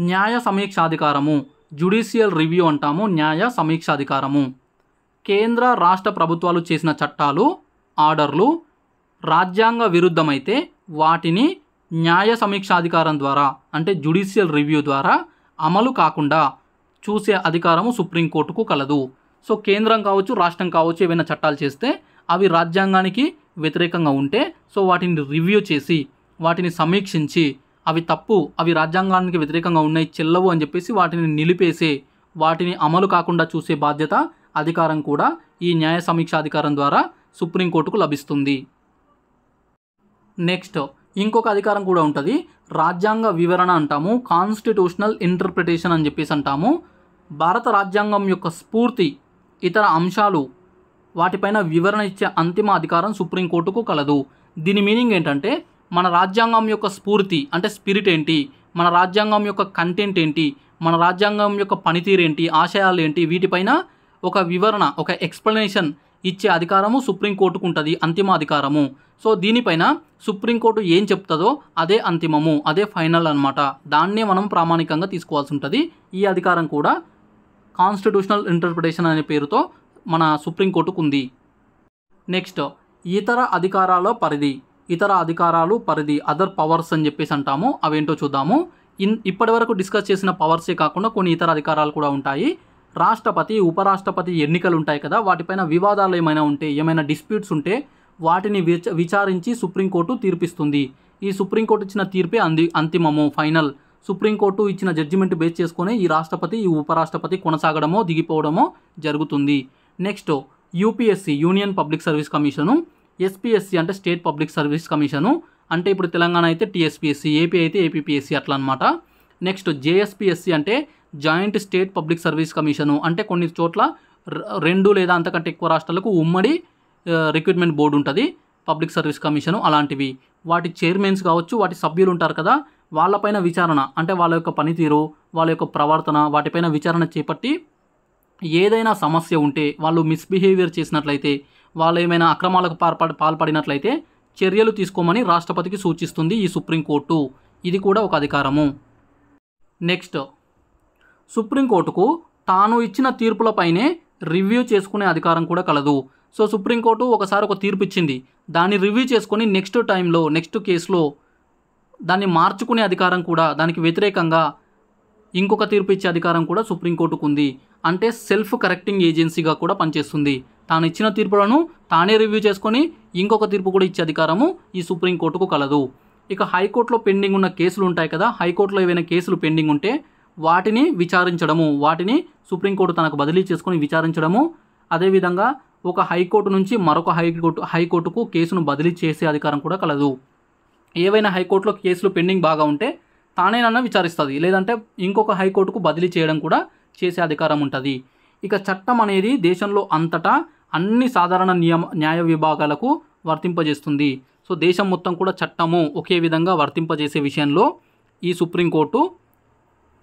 న్యాయ సమీక్షాధికారము, జ్యుడిషియల్ రివ్యూ అంటాము. న్యాయ సమీక్షాధికారము కేంద్ర రాష్ట్ర ప్రభుత్వాలు చేసిన చట్టాలు, ఆర్డర్లు రాజ్యాంగ విరుద్ధమైతే వాటిని న్యాయ సమీక్షాధికారం ద్వారా అంటే జ్యుడిషియల్ రివ్యూ ద్వారా అమలు కాకుండా చూసే అధికారము సుప్రీంకోర్టుకు కలదు. సో కేంద్రం కావచ్చు, రాష్ట్రం కావచ్చు, ఏవైనా చట్టాలు చేస్తే అవి రాజ్యాంగానికి వ్యతిరేకంగా ఉంటే సో వాటిని రివ్యూ చేసి, వాటిని సమీక్షించి అవి తప్పు, అవి రాజ్యాంగానికి వ్యతిరేకంగా ఉన్నాయి, చెల్లవు అని చెప్పేసి వాటిని నిలిపేసే, వాటిని అమలు కాకుండా చూసే బాధ్యత, అధికారం కూడా ఈ న్యాయ సమీక్షాధికారం ద్వారా సుప్రీంకోర్టుకు లభిస్తుంది. నెక్స్ట్ ఇంకొక అధికారం కూడా ఉంటుంది, రాజ్యాంగ వివరణ అంటాము. కాన్స్టిట్యూషనల్ ఇంటర్ప్రిటేషన్ అని చెప్పేసి అంటాము. భారత రాజ్యాంగం యొక్క స్ఫూర్తి, ఇతర అంశాలు వాటిపైన వివరణ ఇచ్చే అంతిమ అధికారం సుప్రీంకోర్టుకు కలదు. దీని మీనింగ్ ఏంటంటే మన రాజ్యాంగం యొక్క స్ఫూర్తి అంటే స్పిరిట్ ఏంటి, మన రాజ్యాంగం యొక్క కంటెంట్ ఏంటి, మన రాజ్యాంగం యొక్క పనితీరు ఏంటి, ఆశయాలు ఏంటి, వీటిపైన ఒక వివరణ, ఒక ఎక్స్ప్లెనేషన్ ఇచ్చే అధికారము సుప్రీంకోర్టుకు ఉంటుంది, అంతిమ అధికారము. సో దీనిపైన సుప్రీంకోర్టు ఏం చెప్తుందో అదే అంతిమము, అదే ఫైనల్ అనమాట. దాన్నే మనం ప్రామాణికంగా తీసుకోవాల్సి ఉంటుంది. ఈ అధికారం కూడా కాన్స్టిట్యూషనల్ ఇంటర్ప్రిటేషన్ అనే పేరుతో మన సుప్రీంకోర్టుకు ఉంది. నెక్స్ట్ ఇతర అధికారాల పరిధి, ఇతర అధికారాలు పరిధి, అదర్ పవర్స్ అని చెప్పేసి అంటాము. అవేంటో చూద్దాము. ఇప్పటి వరకు డిస్కస్ చేసిన పవర్సే కాకుండా కొన్ని ఇతర అధికారాలు కూడా ఉంటాయి. రాష్ట్రపతి, ఉపరాష్ట్రపతి ఎన్నికలు ఉంటాయి కదా, వాటిపైన వివాదాలు ఏమైనా ఉంటే, ఏమైనా డిస్ప్యూట్స్ ఉంటే వాటిని విచారించి సుప్రీంకోర్టు తీర్పిస్తుంది. ఈ సుప్రీంకోర్టు ఇచ్చిన తీర్పే అంతిమము, ఫైనల్. సుప్రీంకోర్టు ఇచ్చిన జడ్జిమెంట్ బేస్ చేసుకొని ఈ రాష్ట్రపతి, ఈ ఉపరాష్ట్రపతి కొనసాగడమో దిగిపోవడమో జరుగుతుంది. Next UPSC, union public service commission. SPSC అంటే స్టేట్ పబ్లిక్ సర్వీస్ కమిషను. అంటే ఇప్పుడు తెలంగాణ అయితే టీఎస్పీఎస్సీ, ఏపీ అయితే ఏపీపీఎస్సీ అట్లా అనమాట. నెక్స్ట్ జేఎస్పీఎస్సీ అంటే joint state public service commission. అంటే కొన్ని చోట్ల 2 లేదా అంతకంటే ఎక్కువ రాష్ట్రాలకు ఉమ్మడి రిక్రూట్మెంట్ బోర్డు ఉంటుంది, పబ్లిక్ సర్వీస్ కమిషను. అలాంటివి వాటి చైర్మన్స్ కావచ్చు, వాటి సభ్యులు ఉంటారు కదా, వాళ్ళపైన విచారణ అంటే వాళ్ళ యొక్క పనితీరు, వాళ్ళ యొక్క ప్రవర్తన, వాటిపైన విచారణ చేపట్టి ఏదైనా సమస్య ఉంటే, వాళ్ళు మిస్బిహేవియర్ చేసినట్లయితే, వాళ్ళు ఏమైనా అక్రమాలకు పాల్పడినట్లయితే చర్యలు తీసుకోమని రాష్ట్రపతికి సూచిస్తుంది ఈ సుప్రీంకోర్టు. ఇది కూడా ఒక అధికారము. నెక్స్ట్ సుప్రీంకోర్టుకు తాను ఇచ్చిన తీర్పులపైనే రివ్యూ చేసుకునే అధికారం కూడా కలదు. సో సుప్రీంకోర్టు ఒకసారి ఒక తీర్పు ఇచ్చింది, దాన్ని రివ్యూ చేసుకొని నెక్స్ట్ టైంలో, నెక్స్ట్ కేసులో దాన్ని మార్చుకునే అధికారం కూడా, దానికి వ్యతిరేకంగా ఇంకొక తీర్పు ఇచ్చే అధికారం కూడా సుప్రీంకోర్టుకు ఉంది. అంటే సెల్ఫ్ కరెక్టింగ్ ఏజెన్సీగా కూడా పనిచేస్తుంది. తాను ఇచ్చిన తీర్పులను తానే రివ్యూ చేసుకొని ఇంకొక తీర్పు కూడా ఇచ్చే అధికారము ఈ సుప్రీంకోర్టుకు కలదు. ఇక హైకోర్టులో పెండింగ్ ఉన్న కేసులు ఉంటాయి కదా, హైకోర్టులో ఏవైనా కేసులు పెండింగ్ ఉంటే వాటిని విచారించడము, వాటిని సుప్రీంకోర్టు తనకు బదిలీ చేసుకొని విచారించడము, అదేవిధంగా ఒక హైకోర్టు నుంచి మరొక హైకోర్టుకు కేసును బదిలీ చేసే అధికారం కూడా కలదు. ఏవైనా హైకోర్టులో కేసులు పెండింగ్ బాగా ఉంటే తానేనన్నా విచారిస్తుంది, లేదంటే ఇంకొక హైకోర్టుకు బదిలీ చేయడం కూడా చేసే అధికారం ఉంటుంది. ఇక చట్టం అనేది దేశంలో అంతటా అన్ని సాధారణ న్యాయ విభాగాలకు వర్తింపజేస్తుంది. సో దేశం మొత్తం కూడా చట్టము ఒకే విధంగా వర్తింపజేసే విషయంలో ఈ సుప్రీంకోర్టు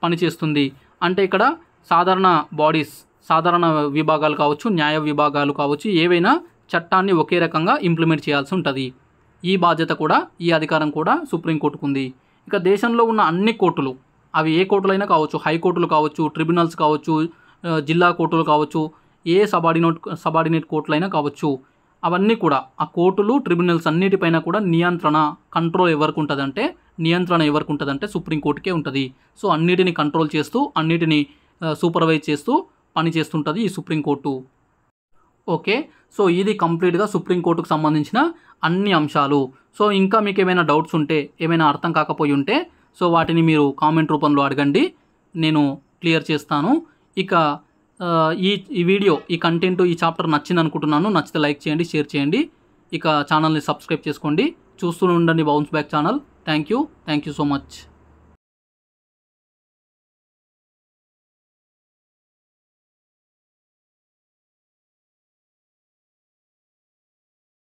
పనిచేస్తుంది. అంటే ఇక్కడ సాధారణ బాడీస్, సాధారణ విభాగాలు కావచ్చు, న్యాయ విభాగాలు కావచ్చు, ఏవైనా చట్టాన్ని ఒకే రకంగా ఇంప్లిమెంట్ చేయాల్సి ఉంటుంది. ఈ బాధ్యత కూడా, ఈ అధికారం కూడా సుప్రీంకోర్టుకు ఉంది. ఇక దేశంలో ఉన్న అన్ని కోర్టులు, అవి ఏ కోర్టులైనా కావచ్చు, హైకోర్టులు కావచ్చు, ట్రిబ్యునల్స్ కావచ్చు, జిల్లా కోర్టులు కావచ్చు, ఏ సబార్డినేట్ కోర్టులైనా కావచ్చు, అవన్నీ కూడా ఆ కోర్టులు, ట్రిబ్యునల్స్ అన్నిటిపైన కూడా కంట్రోల్ ఎవరికి ఉంటుందంటే, నియంత్రణ ఎవరికి ఉంటుందంటే సుప్రీంకోర్టుకే ఉంటుంది. సో అన్నిటిని కంట్రోల్ చేస్తూ, అన్నిటిని సూపర్వైజ్ చేస్తూ పని చేస్తుంటుంది ఈ సుప్రీంకోర్టు. ఓకే, సో ఇది కంప్లీట్గా సుప్రీంకోర్టుకు సంబంధించిన అన్ని అంశాలు. సో ఇంకా మీకు ఏమైనా డౌట్స్ ఉంటే, ఏమైనా అర్థం కాకపోయి ఉంటే, సో వాటిని మీరు కామెంట్ రూపంలో అడగండి, నేను క్లియర్ చేస్తాను. ఇక ఈ వీడియో, ఈ కంటెంట్, ఈ చాప్టర్ నచ్చింది అనుకుంటున్నాను. నచ్చితే లైక్ చేయండి, షేర్ చేయండి. ఇక ఛానల్ని సబ్స్క్రైబ్ చేసుకోండి. చూస్తూ ఉండండి bounce back channel. Thank you so much.